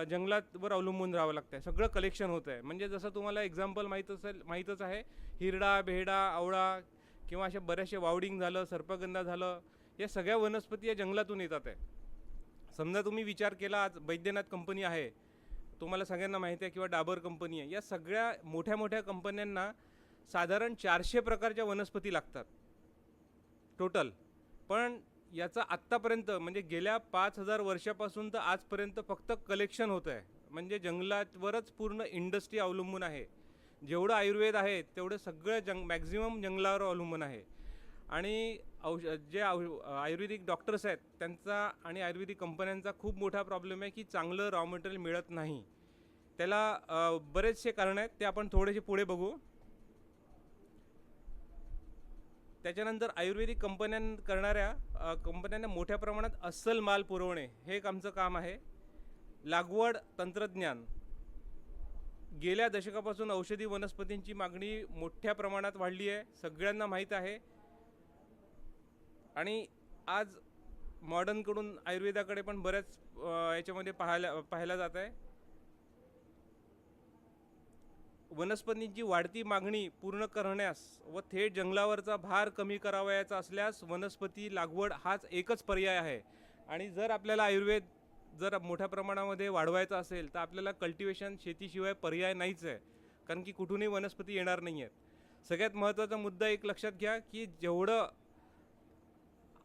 जंगलावर अवलंबून राहावं लागतं आहे. सगळं कलेक्शन होतं आहे. म्हणजे जसं तुम्हाला एक्झाम्पल माहीतच आहे, हिरडा, बेहडा, आवळा किंवा अशा बऱ्याचशा वावडिंग झालं, सर्पगंधा झालं, या सगळ्या वनस्पती या जंगलातून येतात आहे. समजा तुम्ही विचार केला, आज बैद्यनाथ कंपनी आहे, तुम्हाला सगळ्यांना माहिती आहे, किंवा डाबर कंपनी आहे, या सगळ्या मोठ्या मोठ्या कंपन्यांना साधारण 400 प्रकारच्या वनस्पती लागतात टोटल. पण याचा आत्तापर्यंत म्हणजे गेल्या 5000 वर्षापासून तर आजपर्यंत फक्त कलेक्शन होतं आहे. म्हणजे जंगलावरच पूर्ण इंडस्ट्री अवलंबून आहे. जेवढं आयुर्वेद आहे तेवढं सगळं मॅक्झिमम जंगलावर अवलंबून आहे. आणि आयुर्वेदिक डॉक्टर्स आहेत त्यांचा आणि आयुर्वेदिक कंपन्यांचा खूप मोठा प्रॉब्लेम आहे की चांगलं रॉ मटेरियल मिळत नाही. त्याला बरेचसे कारण आहेत, ते आपण थोडेसे पुढे बघू. त्याच्यानंतर आयुर्वेदिक कंपन्यांना मोठ्या प्रमाणात अस्सल माल पुरवणे हे एक आमचं काम आहे. लागवड तंत्रज्ञान. गेल्या दशकापासून औषधी वनस्पतींची मागणी मोठ्या प्रमाणात वाढली आहे, सगळ्यांना माहीत आहे. आणि आज मॉडर्नकडून आयुर्वेदाकडे पण बऱ्याच याच्यामध्ये पाहायला जात आहे. वनस्पतींची वाढती मागणी पूर्ण करण्यास व थेट जंगलावरचा भार कमी करावयाचा असल्यास वनस्पती लागवड हाच एकच पर्याय आहे. आणि जर आपल्याला आयुर्वेद जर मोठ्या प्रमाणामध्ये वाढवायचा असेल तर आपल्याला कल्टिवेशन शेतीशिवाय पर्याय नाहीच आहे, कारण की कुठूनही वनस्पती येणार नाही आहेत. सगळ्यात महत्त्वाचा मुद्दा एक लक्षात घ्या की जेवढं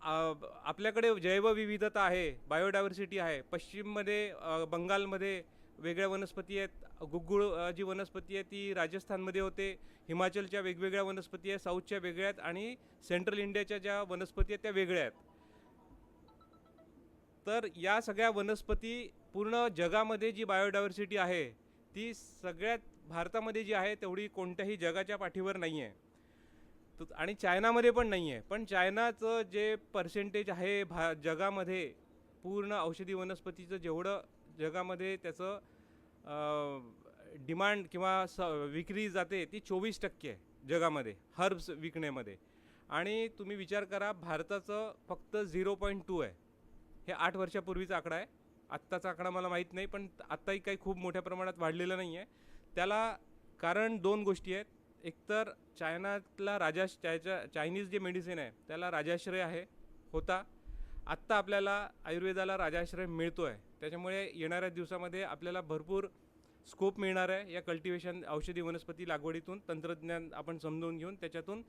आपल्याकडे जैवविविधता आहे, बायोडायव्हर्सिटी आहे, पश्चिममध्ये बंगालमध्ये वेगळ्या वनस्पती आहेत, गुग्गुळ जी वनस्पती आहे ती राजस्थानमध्ये होते, हिमाचलच्या वेगवेगळ्या वनस्पती आहेत, साऊथच्या वेगळ्या आहेत आणि सेंट्रल इंडियाच्या ज्या वनस्पती आहेत त्या वेगळ्या आहेत. तर या सगळ्या वनस्पती पूर्ण जगामध्ये जी बायोडायव्हर्सिटी आहे ती सगळ्यात भारतामध्ये जी आहे तेवढी कोणत्याही जगाच्या पाठीवर नाही आहे. आणि चायनामध्ये पण नाही आहे. पण चायनाचं जे पर्सेंटेज आहे जगामध्ये पूर्ण औषधी वनस्पतीचं जेवढं जगामध्ये त्याचं डिमांड किंवा विक्री जाते ती 24% आहे जगामध्ये हर्ब्स विकण्यामध्ये. आणि तुम्ही विचार करा भारताचं फक्त 0.2 आहे. हे 8 वर्षापूर्वीचा आकडा आहे, आत्ताचा आकडा मला माहीत नाही, पण आत्ताही काही खूप मोठ्या प्रमाणात वाढलेलं नाही आहे. त्याला कारण 2 गोष्टी आहेत. एकतर चायनातला चायनीज जे मेडिसिन आहे त्याला राजाश्रय होता. आत्ता आपल्याला आयुर्वेदाला राजाश्रय मिळतो आहे. त्याच्यामुळे येणाऱ्या दिवसामध्ये आपल्याला भरपूर स्कोप मिळणार आहे या कल्टिवेशन औषधी वनस्पती लागवडीतून. तंत्रज्ञान आपण समजून घेऊन त्याच्यातून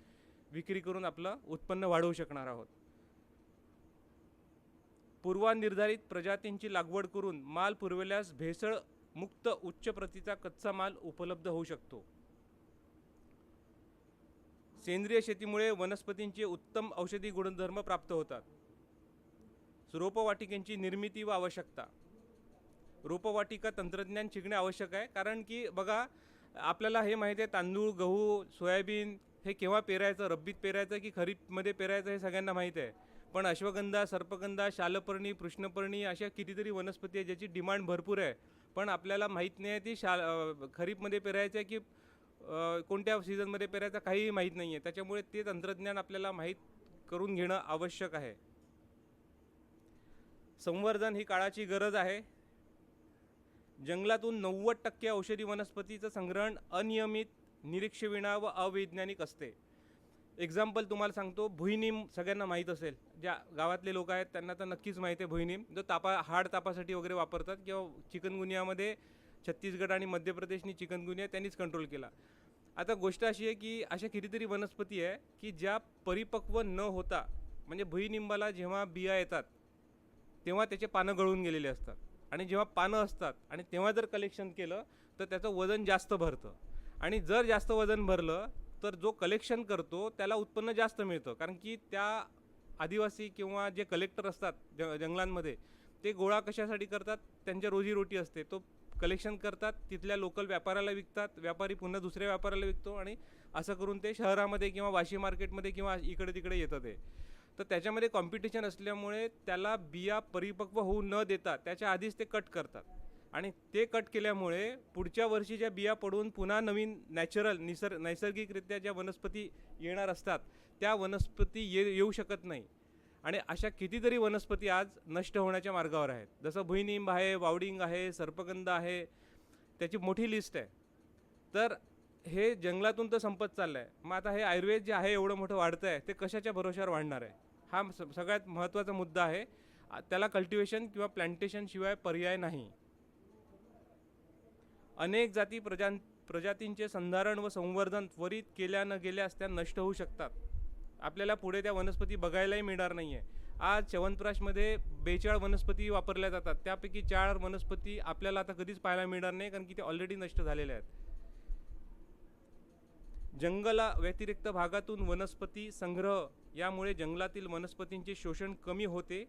विक्री करून आपलं उत्पन्न वाढवू शकणार आहोत. पूर्वनिर्धारित प्रजातींची लागवड करून माल पुरवल्यास भेसळ मुक्त उच्च प्रतीचा कच्चा माल उपलब्ध होऊ शकतो. सेंद्रिय शेतीमुळे वनस्पतींचे उत्तम औषधी गुणधर्म प्राप्त होतात. रोपवाटिकेची निर्मिती व आवश्यकता. रोपवाटिका तंत्रज्ञान शिकणे आवश्यक आहे, कारण की बघा आपल्याला हे माहिती आहे तांदूळ, गहू, सोयाबीन हे केव्हा पेरायचं, रब्बीत पेरायचं की खरीपमध्ये पेरायचं हे सगळ्यांना माहीत आहे. पण अश्वगंधा, सर्पगंधा, शालपर्णी, कृष्णपर्णी अशा कितीतरी वनस्पती आहे ज्याची डिमांड भरपूर आहे, पण आपल्याला माहीत नाही आहे ती खरीपमध्ये पेरायचं आहे की कोणत्या सीझनमध्ये पेरायचं काहीही माहीत नाही आहे. त्याच्यामुळे ते तंत्रज्ञान आपल्याला माहीत करून घेणं आवश्यक आहे. संवर्धन ही काळाची गरज आहे. जंगलातून 90% औषधी वनस्पतीचं संग्रहण अनियमित, निरीक्षविणा व अवैज्ञानिक असते. एक्झाम्पल तुम्हाला सांगतो, भुईनीम सगळ्यांना माहीत असेल, ज्या गावातले लोक आहेत त्यांना तर नक्कीच माहीत आहे. भुईनीम जो हाड तापासाठी वगैरे वापरतात, किंवा चिकनगुनियामध्ये छत्तीसगड आणि मध्य प्रदेशनी चिकनगुनिया त्यांनीच कंट्रोल केला. आता गोष्ट अशी आहे की अशा कितीतरी वनस्पती आहे की ज्या परिपक्व न होता, म्हणजे भुईनिंबाला जेव्हा बिया येतात तेव्हा त्याचे पानं गळून गेलेले असतात, आणि जेव्हा पानं असतात आणि तेव्हा जर कलेक्शन केलं तर त्याचं वजन जास्त भरतं. आणि जर जास्त वजन भरलं तर जो कलेक्शन करतो त्याला उत्पन्न जास्त मिळतं, कारण की त्या आदिवासी किंवा जे कलेक्टर असतात जंगलांमध्ये ते गोळा कशासाठी करतात, त्यांच्या रोजीरोटी असते. तो कलेक्शन करतात, तिथल्या लोकल व्यापाऱ्याला विकतात, व्यापारी पुन्हा दुसऱ्या व्यापाऱ्याला विकतो आणि असं करून ते शहरामध्ये किंवा वाशी मार्केटमध्ये किंवा इकडे तिकडे येतं ते. तर त्याच्यामध्ये कॉम्पिटिशन असल्यामुळे त्याला बिया परिपक्व होऊ न देता त्याच्या आधीच ते कट करतात आणि ते कट केल्यामुळे पुढच्या वर्षी ज्या बिया पडून पुन्हा नवीन नॅचरल नैसर्गिकरित्या ज्या वनस्पती येणार असतात त्या वनस्पती येऊ शकत नाही आणि अशा कितीतरी वनस्पती आज नष्ट होण्याच्या मार्गावर आहेत. जसं भुईनिंब आहे, वावडिंग आहे, सर्पगंध आहे, त्याची मोठी लिस्ट आहे. तर हे जंगलातून तर संपत चाललं आहे. मग आता हे आयुर्वेद जे आहे एवढं मोठं वाढतं आहे ते कशाच्या भरोश्यावर वाढणार आहे? हा सगळ्यात महत्त्वाचा मुद्दा आहे. त्याला कल्टिवेशन किंवा प्लांटेशन शिवाय पर्याय नाही. अनेक जाती प्रजातींचे संधारण व संवर्धन त्वरित केल्या न गेल्यास त्या नष्ट होऊ शकतात. आपल्याला पुढे त्या वनस्पती बघायलाही मिळणार नाही आहे. आज च्यवनप्राशमध्ये 42 वनस्पती वापरल्या जातात, त्यापैकी 4 वनस्पती आपल्याला आता कधीच पाहायला मिळणार नाही कारण की ते ऑलरेडी नष्ट झालेल्या आहेत. जंगला व्यतिरिक्त भागातून वनस्पती संग्रह यामुळे जंगलातील वनस्पतींचे शोषण कमी होते.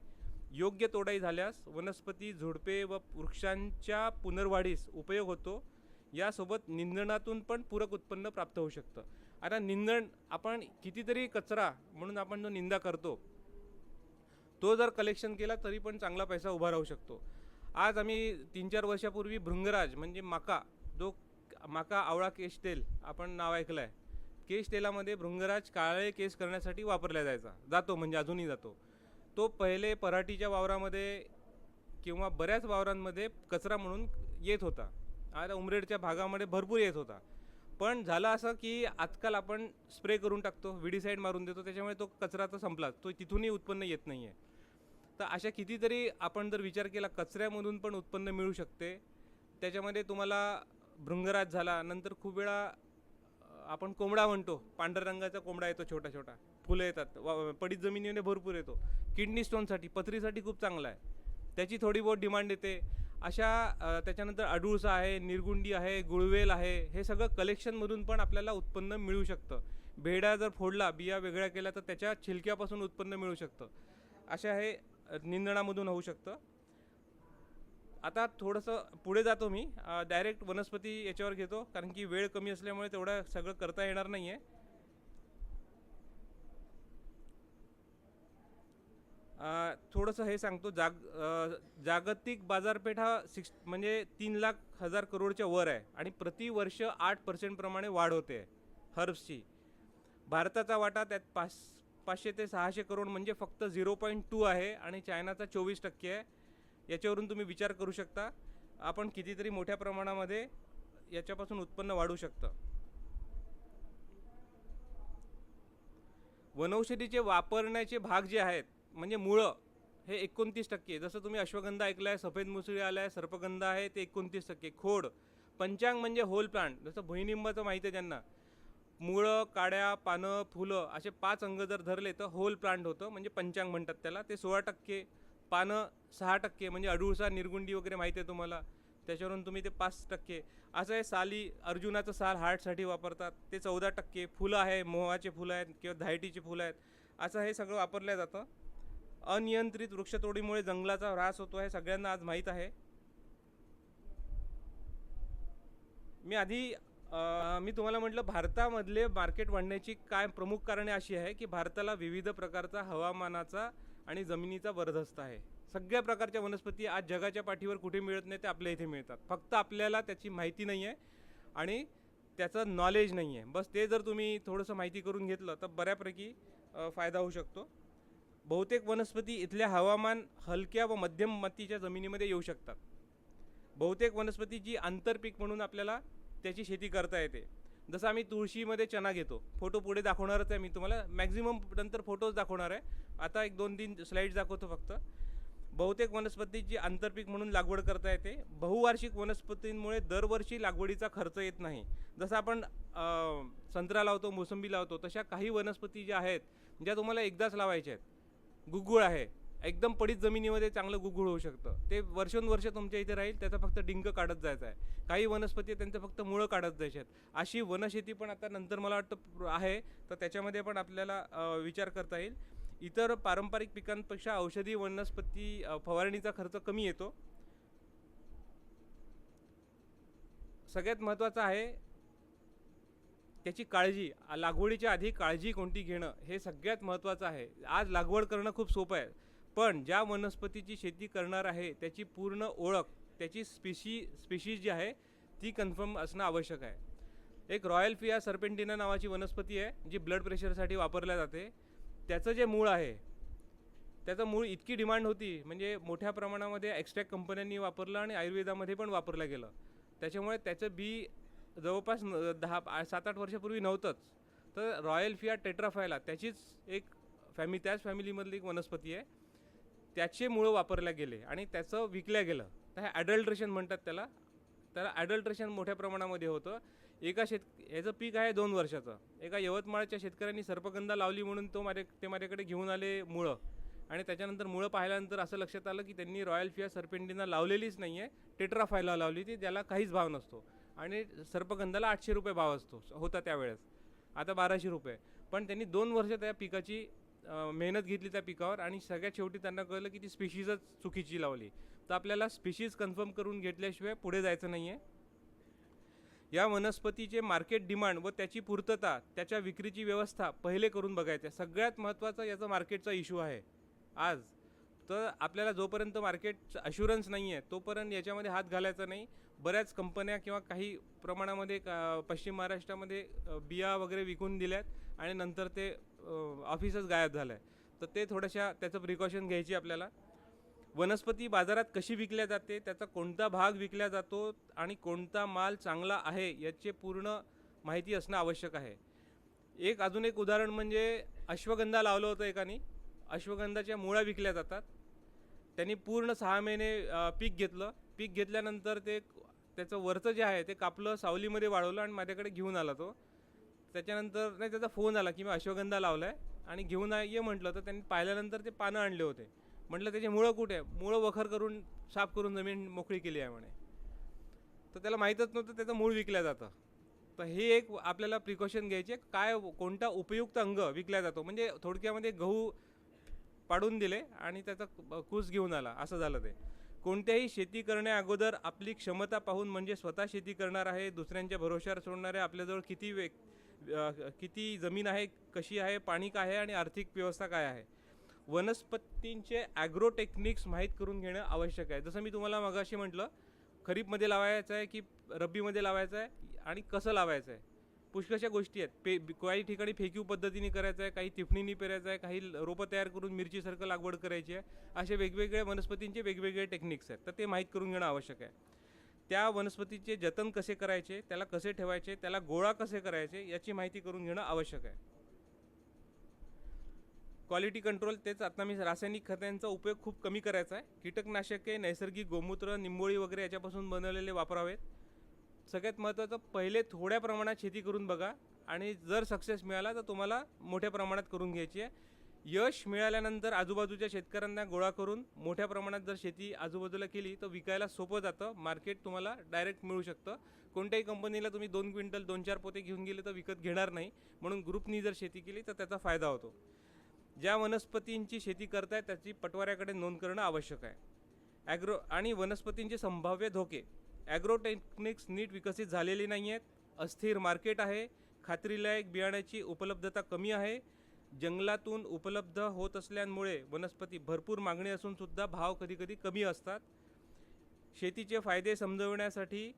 योग्य तोडाई झाल्यास वनस्पती, झुडपे व वृक्षांच्या पुनर्वाढीस उपयोग होतो. यासोबत निंदणातून पण पूरक उत्पन्न प्राप्त होऊ शकतं. आता निंदण, आपण कितीतरी कचरा म्हणून आपण जो निंदा करतो तो जर कलेक्शन केला तरी पण चांगला पैसा उभा राहू शकतो. आज आम्ही 3-4 वर्षापूर्वी भृंगराज म्हणजे माका, जो माका आवळा केश तेल आपण नाव ऐकलं आहे, केश तेलामध्ये भृंगराज काळे केस करण्यासाठी वापरला जातो म्हणजे अजूनही जातो. तो पहिले पराठीच्या वावरामध्ये किंवा बऱ्याच वावरांमध्ये कचरा म्हणून येत होता. आता उमरेडच्या भागामध्ये भरपूर येत होता. पण झालं असं की आजकाल आपण स्प्रे करून टाकतो, विडीसाईड मारून देतो, त्याच्यामुळे तो कचरा तर संपला, तो तिथूनही उत्पन्न येत नाही आहे. तर अशा कितीतरी आपण जर विचार केला कचऱ्यामधून पण उत्पन्न मिळू शकते. त्याच्यामध्ये तुम्हाला भृंगराज झाला, नंतर खूप वेळा आपण कोंबडा म्हणतो, पांढऱ्या रंगाचा कोंबडा येतो, छोटा छोटा फुलं येतात, पडीत जमिनीने भरपूर येतो. किडनी स्टोनसाठी, पथरीसाठी खूप चांगला आहे, त्याची थोडी बहुत डिमांड येते. अशा त्याच्यानंतर अडुळसा आहे, निरगुंडी आहे, गुळवेल आहे, हे सगळं कलेक्शनमधून पण आपल्याला उत्पन्न मिळू शकतं. भेडा जर फोडला, बिया वेगळ्या केल्या तर त्याच्या छिलक्यापासून उत्पन्न मिळू शकतं. अशा हे निंदणामधून होऊ शकतं. आता थोडंसं पुढे जातो मी, डायरेक्ट वनस्पती याच्यावर घेतो कारण की वेळ कमी असल्यामुळे तेवढं सगळं करता येणार नाही आहे. थोडंसं हे सांगतो, जागतिक बाजारपेठ हा म्हणजे 3,00,000 करोडच्या वर आहे आणि प्रतिवर्ष 8% प्रमाणे वाढ होते हर्ब्सची. भारताचा वाटा त्यात 500 ते 600 करोड म्हणजे फक्त 0.2 आहे आणि चायनाचा 24% आहे. याच्यावरून तुम्ही विचार करू शकता आपण कितीतरी मोठ्या प्रमाणामध्ये याच्यापासून उत्पन्न वाढू शकतं. वनौषधीचे वापरण्याचे भाग जे आहेत म्हणजे मुळं, हे 29%. जसं तुम्ही अश्वगंधा ऐकला आहे, सफेद मुसळी आला आहे, सर्पगंध आहे, ते 29%. खोड, पंचांग म्हणजे होल प्लांट, जसं भुईनिंबाचं माहिती आहे ज्यांना, मुळं, काड्या, पानं, फुलं असे 5 अंग जर धरले तर होल प्लांट होतं, म्हणजे पंचांग म्हणतात त्याला. ते 16%. पानं 6% म्हणजे अडुळसा, निरगुंडी वगैरे माहिती आहे तुम्हाला, त्याच्यावरून तुम्ही ते 5%. असं आहे साली, अर्जुनाचं साल हार्टसाठी वापरतात, ते 14%. फुलं आहे, मोहाचे फुलं आहेत किंवा धायटीची फुलं आहेत, असं हे सगळं वापरलं जातं. अनियंत्रित वृक्षतोडीमुळे जंगलाचा ऱ्हास होतो हे सगळ्यांना आज माहीत आहे. मी तुम्हाला म्हटलं भारतामधले मार्केट वाढण्याची काय प्रमुख कारणे अशी आहे की भारताला विविध प्रकारचा हवामानाचा आणि जमिनीचा वरदहस्त आहे. सगळ्या प्रकारच्या वनस्पती आज जगाच्या पाठीवर कुठे मिळत नाही, ते आपल्या इथे मिळतात. फक्त आपल्याला त्याची माहिती नाही आहे आणि त्याचं नॉलेज नाही आहे. बस ते जर तुम्ही थोडंसं माहिती करून घेतलं तर बऱ्यापैकी फायदा होऊ शकतो. बहुतेक वनस्पती इथल्या हवामान हलक्या व मध्यम मातीच्या जमिनीमध्ये येऊ शकतात. बहुतेक वनस्पतीची आंतरपीक म्हणून आपल्याला त्याची शेती करता येते. जसं आम्ही तुळशीमध्ये चना घेतो, फोटो पुढे दाखवणारच आहे मी तुम्हाला, मॅक्झिमम नंतर फोटोज दाखवणार आहे. आता 1-2-3 स्लाईड्स दाखवतो फक्त. बहुतेक वनस्पतीची आंतरपीक म्हणून लागवड करता येते. बहुवार्षिक वनस्पतींमुळे दरवर्षी लागवडीचा खर्च येत नाही. जसं आपण संत्रा लावतो, मोसंबी लावतो, तशा काही वनस्पती ज्या आहेत ज्या तुम्हाला एकदाच लावायच्या आहेत. गुगुळ आहे, एकदम पडीत जमिनीमध्ये चांगलं गुगुळ होऊ शकतं, ते वर्षोनवर्ष तुमच्या इथे राहील, त्याचा फक्त डिंक काढत जायचा आहे. काही वनस्पती त्यांचं फक्त मुळं काढत जायचे आहेत. अशी वनशेती पण आता नंतर मला वाटतं आहे, तर त्याच्यामध्ये पण आपल्याला विचार करता येईल. इतर पारंपरिक पिकांपेक्षा औषधी वनस्पती फवारणीचा खर्च कमी येतो. सगळ्यात महत्त्वाचं आहे त्याची काळजी, लागवडीच्या आधी काळजी कोणती घेणं हे सगळ्यात महत्त्वाचं आहे. आज लागवड करणं खूप सोपं आहे, पण ज्या वनस्पतीची शेती करणार आहे त्याची पूर्ण ओळख, त्याची स्पीशीज जी आहे ती कन्फर्म असणं आवश्यक आहे. एक रॉयल फिया सर्पेंटिना नावाची वनस्पती आहे जी ब्लड प्रेशरसाठी वापरल्या जाते. त्याचं जे मूळ आहे, त्याचं मूळ इतकी डिमांड होती, म्हणजे मोठ्या प्रमाणामध्ये एक्स्ट्रॅक्ट कंपन्यांनी वापरलं आणि आयुर्वेदामध्ये पण वापरलं गेलं. त्याच्यामुळे त्याचं बी जवळपास 7-8 वर्षापूर्वी नव्हतंच. तर रॉयल फिया टेट्राफायला त्याचीच एक त्याच फॅमिलीमधली एक वनस्पती आहे, त्याचे मुळं वापरल्या गेले आणि त्याचं विकल्या गेलं. तर हे ॲडल्ट्रेशन म्हणतात त्याला ॲडल्ट्रेशन मोठ्या प्रमाणामध्ये होतं. याचं पीक आहे 2 वर्षाचं. एका यवतमाळच्या शेतकऱ्यांनी सर्पगंधा लावली म्हणून ते माझ्याकडे घेऊन आले मुळं, आणि त्याच्यानंतर मुळं पाहिल्यानंतर असं लक्षात आलं की त्यांनी रॉयल फिया सर्पेंटिना लावलेलीच नाही आहे, टेट्राफायला लावली ती, त्याला काहीच भाव नसतो आणि सर्पगंधाला 800 रुपये भाव होता त्यावेळेस, आता 1200 रुपये. पण त्यांनी 2 वर्ष त्या पिकाची मेहनत घेतली त्या पिकावर आणि सगळ्यात शेवटी त्यांना कळलं की ती स्पीशीजच चुकीची लावली. तर आपल्याला स्पीशीज कन्फर्म करून घेतल्याशिवाय पुढे जायचं नाही आहे. या वनस्पतीचे मार्केट डिमांड व त्याची पूर्तता, त्याच्या विक्रीची व्यवस्था पहिले करून बघायचं. सगळ्यात महत्त्वाचा याचा मार्केटचा इश्यू आहे आज. तर आपल्याला जोपर्यंत मार्केट अश्युरन्स नाही आहे तोपर्यंत याच्यामध्ये हात घालायचा नाही. बऱ्याच कंपन्या किंवा काही प्रमाणामध्ये पश्चिम महाराष्ट्रामध्ये बिया वगैरे विकून दिल्यात आणि नंतर ते ऑफिसच गायब झालं आहे. तर ते थोड्याशा त्याचं प्रिकॉशन घ्यायची आपल्याला. वनस्पती बाजारात कशी विकल्या जाते, त्याचा कोणता भाग विकला जातो आणि कोणता माल चांगला आहे याचे पूर्ण माहिती असणं आवश्यक आहे. अजून एक उदाहरण म्हणजे अश्वगंधा लावलं होतं एकाने. अश्वगंधाच्या मुळा विकल्या जातात. त्यांनी पूर्ण 6 महिने पीक घेतलं. पीक घेतल्यानंतर त्याचं वरचं जे आहे ते कापलं, सावलीमध्ये वाळवलं आणि माझ्याकडे घेऊन आला तो. त्याच्यानंतर नाही, त्याचा फोन आला की मी अश्वगंधा लावला आहे आणि घेऊन ये म्हटलं. तर त्यांनी पाहिल्यानंतर ते पानं आणले होते. म्हटलं त्याचे मुळं कुठे आहे? मुळं वखर करून साफ करून जमीन मोकळी केली आहे म्हणे. तर त्याला माहीतच नव्हतं त्याचं मूळ विकलं जातं. तर हे एक आपल्याला प्रिकॉशन घ्यायचे, कोणता उपयुक्त अंग विकला जातो. म्हणजे थोडक्यामध्ये गहू पाडून दिले आणि त्याचा कूस घेऊन आला, असं झालं ते. कोणत्याही शेती करण्याअगोदर आपली क्षमता पाहून, म्हणजे स्वतः शेती करणार आहे, दुसऱ्यांच्या भरोश्यावर सोडणार आहे, आपल्याजवळ किती जमीन आहे, कशी आहे, पाणी काय आहे आणि आर्थिक व्यवस्था काय आहे, वनस्पतींचे ॲग्रो टेक्निक्स माहीत करून घेणं आवश्यक आहे. जसं मी तुम्हाला मगाशी म्हटलं, खरीपमध्ये लावायचं आहे की रब्बीमध्ये लावायचं आहे आणि कसं लावायचं आहे, पुष्कळशा गोष्टी आहेत. काही ठिकाणी फेकीव पद्धतीने करायचं आहे, काही तिफणीने पेरायचं आहे, काही रोपं तयार करून मिरचीसारखं लागवड करायची आहे. असे वेगवेगळ्या वनस्पतींचे वेगवेगळे टेक्निक्स आहेत. तर ते माहीत करून घेणं आवश्यक आहे. त्या वनस्पतीचे जतन कसे करायचे, त्याला कसे ठेवायचे, त्याला गोळा कसे करायचे याची माहिती करून घेणं आवश्यक आहे. क्वालिटी कंट्रोल, तेच आता मी रासायनिक खतांचा उपयोग खूप कमी करायचा आहे. कीटकनाशके, नैसर्गिक गोमूत्र, निंबोळी वगैरे याच्यापासून बनवलेले वापरावेत. सगळ्यात महत्त्वाचं, पहिले थोड्या प्रमाणात शेती करून बघा आणि जर सक्सेस मिळाला तर तुम्हाला मोठ्या प्रमाणात करून घ्यायची आहे. यश मिळाल्यानंतर आजूबाजूच्या शेतकऱ्यांना गोळा करून मोठ्या प्रमाणात जर शेती आजूबाजूला केली तर विकायला सोपं जातं. मार्केट तुम्हाला डायरेक्ट मिळू शकतं. कोणत्याही कंपनीला तुम्ही 2 क्विंटल 2-4 पोते घेऊन गेले तर विकत घेणार नाही. म्हणून ग्रुपनी जर शेती केली तर त्याचा फायदा होतो. ज्या वनस्पतींची शेती करताय त्याची पटवाऱ्याकडे नोंद करणं आवश्यक आहे. आणि वनस्पतींचे संभाव्य धोके. ॲग्रो टेक्निक्स नीट विकसित झालेली नाही आहेत. अस्थिर मार्केट आहे. खात्रीलायक बियाण्याची उपलब्धता कमी आहे. जंगलातून उपलब्ध होत असल्यामुळे वनस्पती भरपूर मागणी असून सुद्धा भाव कधीकधी कमी असतात. शेतीचे फायदे समजवण्यासाठी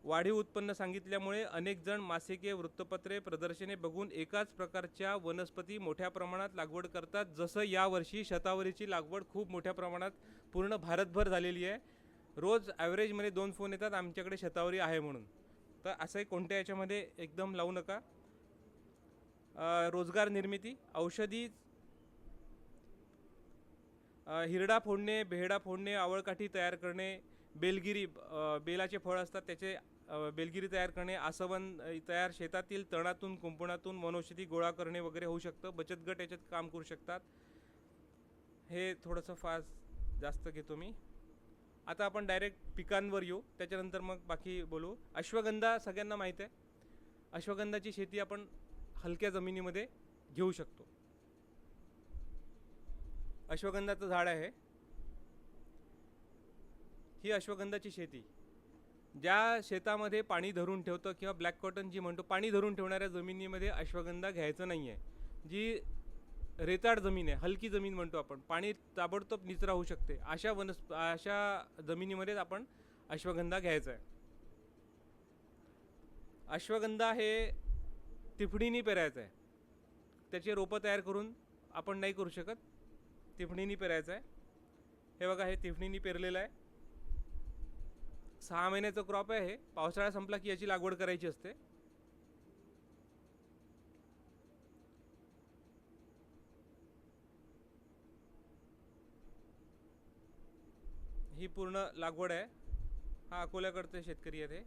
वाढीव उत्पन्न सांगितल्यामुळे अनेक जण मासिके, वृत्तपत्रे, प्रदर्शने बघून एकाच प्रकारच्या वनस्पती मोठ्या प्रमाणात लागवड करतात. जसं यावर्षी शतावरीची लागवड खूप मोठ्या प्रमाणात पूर्ण भारतभर झालेली आहे. रोज ॲव्हरेजमध्ये 2 फोन येतात आमच्याकडे शतावरी आहे म्हणून. तर असंही कोणत्या याच्यामध्ये एकदम लावू नका. रोजगार निर्मिती, औषधी, हिरडा फोडणे, बेहडा फोडणे, आवळकाठी तयार करणे, बेलगिरी, बेलाचे फळ असतात त्याचे बेलगिरी तयार करणे, आसवन तयार, शेतातील तणातून कुंपणातून वनौषधी गोळा करणे वगैरे होऊ शकतं. बचत गट याच्यात काम करू शकतात. हे थोडंसं फास्ट जास्त घेतो मी. आता आपण डायरेक्ट पिकांवर येऊ, त्याच्यानंतर मग बाकी बोलू. अश्वगंधा सगळ्यांना माहीत आहे. अश्वगंधाची शेती आपण हलक्या जमिनीमध्ये घेऊ शकतो. अश्वगंधाचं झाड आहे. ही अश्वगंधाची शेती. ज्या शेतामध्ये पाणी धरून ठेवतं किंवा ब्लॅक कॉटन जी म्हणतो, पाणी धरून ठेवणाऱ्या जमिनीमध्ये अश्वगंधा घ्यायचं नाही आहे. जी रेताड जमीन आहे, हलकी जमीन म्हणतो आपण, पाणी ताबडतोब निचरा होऊ शकते, अशा जमिनीमध्येच आपण अश्वगंधा घ्यायचा आहे. अश्वगंधा हे तिफडीनी पेरायचं आहे. त्याचे रोपं तयार करून आपण नाही करू शकत, तिफडीनी पेरायचं आहे. हे बघा, हे तिफडीनी पेरलेलं आहे. 6 महिन्याचं क्रॉप आहे. हे पावसाळा संपला की याची लागवड करायची असते. ही पूर्ण लागवड आहे. हा अकोल्याकडचे शेतकरी आहेत.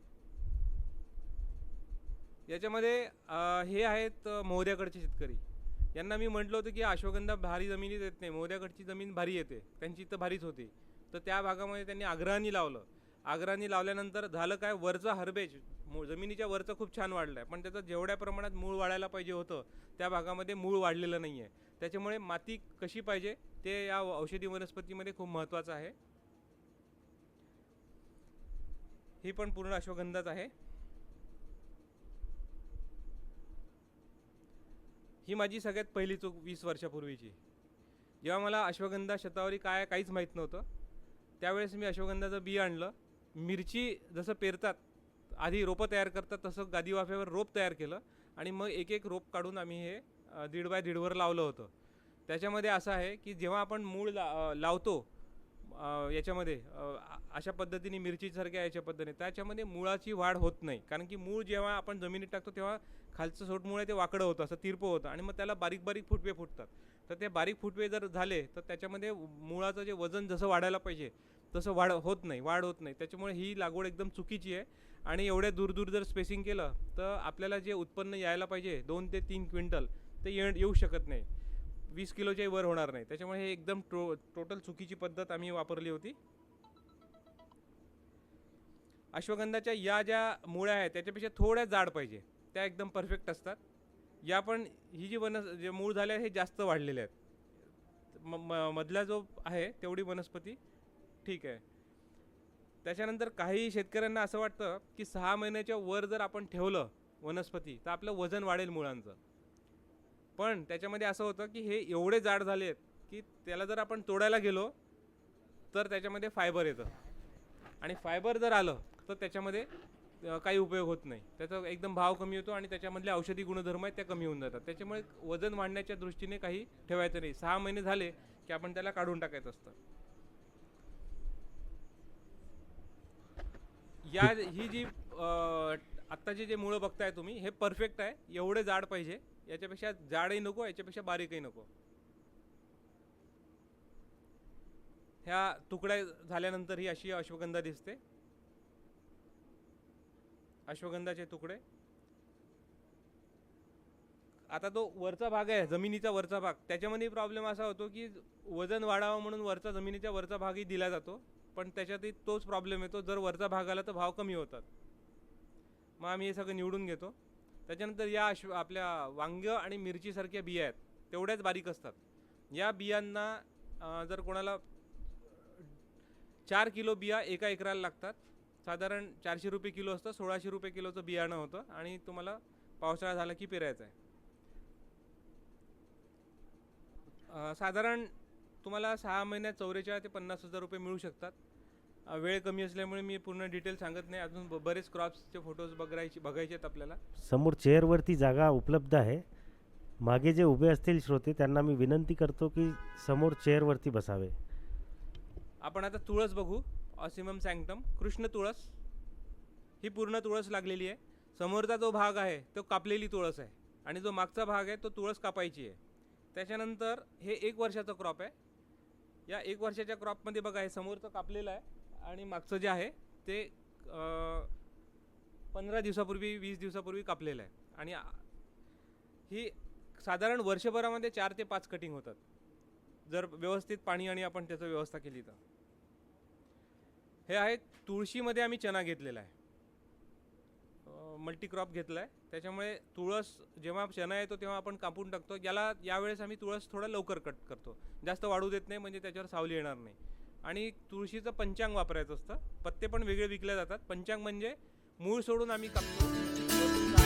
याच्यामध्ये हे आहेत मोहद्याकडचे शेतकरी. यांना मी म्हटलं होतं की अश्वगंधा भारी जमिनीत येत नाही, मोहद्याकडची जमीन भारी येते, त्यांची तर भारीच होती. तर त्या भागामध्ये त्यांनी आग्रहाने लावलं. आग्रहाने लावल्यानंतर झालं काय, वरचा हरबेज जमिनीच्या वरचं खूप छान वाढलं आहे, पण त्याचं जेवढ्या प्रमाणात मूळ वाढायला पाहिजे होतं त्या भागामध्ये मूळ वाढलेलं नाही आहे. त्याच्यामुळे माती कशी पाहिजे ते या औषधी वनस्पतीमध्ये खूप महत्त्वाचं आहे. ही पण पूर्ण अश्वगंधाच आहे. ही माझी सगळ्यात पहिली चूक 20 वर्षापूर्वीची. जेव्हा मला अश्वगंधा शतावरी काय काहीच माहीत नव्हतं, त्यावेळेस मी अश्वगंधाचं बी आणलं. मिरची जसं पेरतात, आधी रोपं तयार करतात, तसं गादी वाफ्यावर रोप तयार केलं आणि मग एक एक रोप काढून आम्ही हे 1.5 बाय 1.5 लावलं होतं. त्याच्यामध्ये असं आहे की जेव्हा आपण मूळ लावतो याच्यामध्ये अशा पद्धतीने मिरचीसारख्या याच्या पद्धतीने, त्याच्यामध्ये मुळाची वाढ होत नाही. कारण की मूळ जेव्हा आपण जमिनीत टाकतो तेव्हा खालचं सोटमूळ आहे ते वाकडं होतं, असं तिरपं होतं आणि मग त्याला बारीक बारीक फुटवे फुटतात. तर ते बारीक फुटवे जर झाले तर त्याच्यामध्ये मुळाचं जे वजन जसं वाढायला पाहिजे तसं वाढ होत नाही. त्याच्यामुळे ही लागवड एकदम चुकीची आहे. आणि एवढ्या दूर दूर जर स्पेसिंग केलं तर आपल्याला जे उत्पन्न यायला पाहिजे 2 ते 3 क्विंटल ते येऊ शकत नाही, 20 किलोच्याही वर होणार नाही. त्याच्यामुळे हे एकदम टोटल चुकीची पद्धत आम्ही वापरली होती. अश्वगंधाच्या या ज्या मुळ्या आहेत त्याच्यापेक्षा थोड्या जाड पाहिजे, त्या एकदम परफेक्ट असतात. या पण ही जे मूळ झाले हे जास्त वाढलेले आहेत. मधला जो आहे तेवढी वनस्पती ठीक आहे. त्याच्यानंतर काही शेतकऱ्यांना असं वाटतं की 6 महिन्याच्या वर जर आपण ठेवलं वनस्पती तर आपलं वजन वाढेल मुळांचं. पण त्याच्यामध्ये असं होतं की हे एवढे जाड झाले आहेत की त्याला जर आपण तोडायला गेलो तर त्याच्यामध्ये फायबर येतं, आणि फायबर जर आलं तर त्याच्यामध्ये काही उपयोग होत नाही. त्याचा एकदम भाव कमी होतो आणि त्याच्यामधले औषधी गुणधर्म आहेत त्या कमी होऊन जातात. त्याच्यामुळे वजन वाढण्याच्या दृष्टीने काही ठेवायचं नाही. 6 महिने झाले की आपण त्याला काढून टाकायचं असतं. ही जी आत्ताची जे मुळं बघताय तुम्ही, हे परफेक्ट आहे. एवढे जाड पाहिजे, याच्यापेक्षा जाडही नको, याच्यापेक्षा बारीकही नको. ह्या तुकड्या झाल्यानंतर ही अशी अश्वगंधा दिसते. अश्वगंधाचे तुकडे. आता तो वरचा भाग आहे, जमिनीचा वरचा भाग, त्याच्यामध्ये प्रॉब्लेम असा होतो की वजन वाढावं म्हणून वरचा जमिनीच्या वरचा भागही दिला जातो, पण त्याच्यातही तोच प्रॉब्लेम येतो. जर वरचा भाग आला तर भाव कमी होतात. मग आम्ही हे सगळं निवडून घेतो. त्याच्यानंतर या आपल्या वांग आणि मिरचीसारख्या बिया आहेत, तेवढ्याच बारीक असतात. या बियांना जर कोणाला 4 किलो बिया एका एकराला लागतात. साधारण 400 रुपये किलो असतं, 1600 रुपये किलोचं बियाणं होतं आणि तुम्हाला पावसाळा झाला की पेरायचं आहे. साधारण तुम्हाला 6 महिन्यात 44 ते 50,000 रुपये मिळू शकतात. वेळ कमी असल्यामुळे मी पूर्ण डिटेल सांगत नाही. अजून बरेच क्रॉप्सचे फोटोज बघायचे आहेत आपल्याला. समोर चेअरवरती जागा उपलब्ध आहे. मागे जे उभे असतील श्रोते त्यांना मी विनंती करतो की समोर चेअरवरती बसावे. आपण आता तुळस बघू. ऑसिमम सॅंक्टम कृष्ण तुळस. ही पूर्ण तुळस लागलेली आहे. समोरचा जो भाग आहे तो कापलेली तुळस आहे आणि जो मागचा भाग आहे तो तुळस कापायची आहे. त्याच्यानंतर हे 1 वर्षाचा क्रॉप आहे. या 1 वर्षाच्या क्रॉपमध्ये बघा, हे समोरचं कापलेलं आहे आणि मागचं जे आहे ते 15 दिवसापूर्वी 20 दिवसापूर्वी कापलेलं आहे. आणि ही साधारण वर्षभरामध्ये 4 ते 5 कटिंग होतात जर व्यवस्थित पाणी आणि आपण त्याची व्यवस्था केली तर. हे आहे तुळशीमध्ये आम्ही चना घेतलेला आहे, मल्टी क्रॉप घेतला आहे. त्याच्यामुळे तुळस जेव्हा चना येतो तेव्हा आपण कापून टाकतो. यावेळेस आम्ही तुळस थोडा लवकर कट करतो, जास्त वाढू देत नाही, म्हणजे त्याच्यावर सावली येणार नाही. आणि तुळशीचं पंचांग वापरायचं असतं. पत्ते पण वेगळे विकले जातात. पंचांग म्हणजे मूळ सोडून आम्ही कापतो.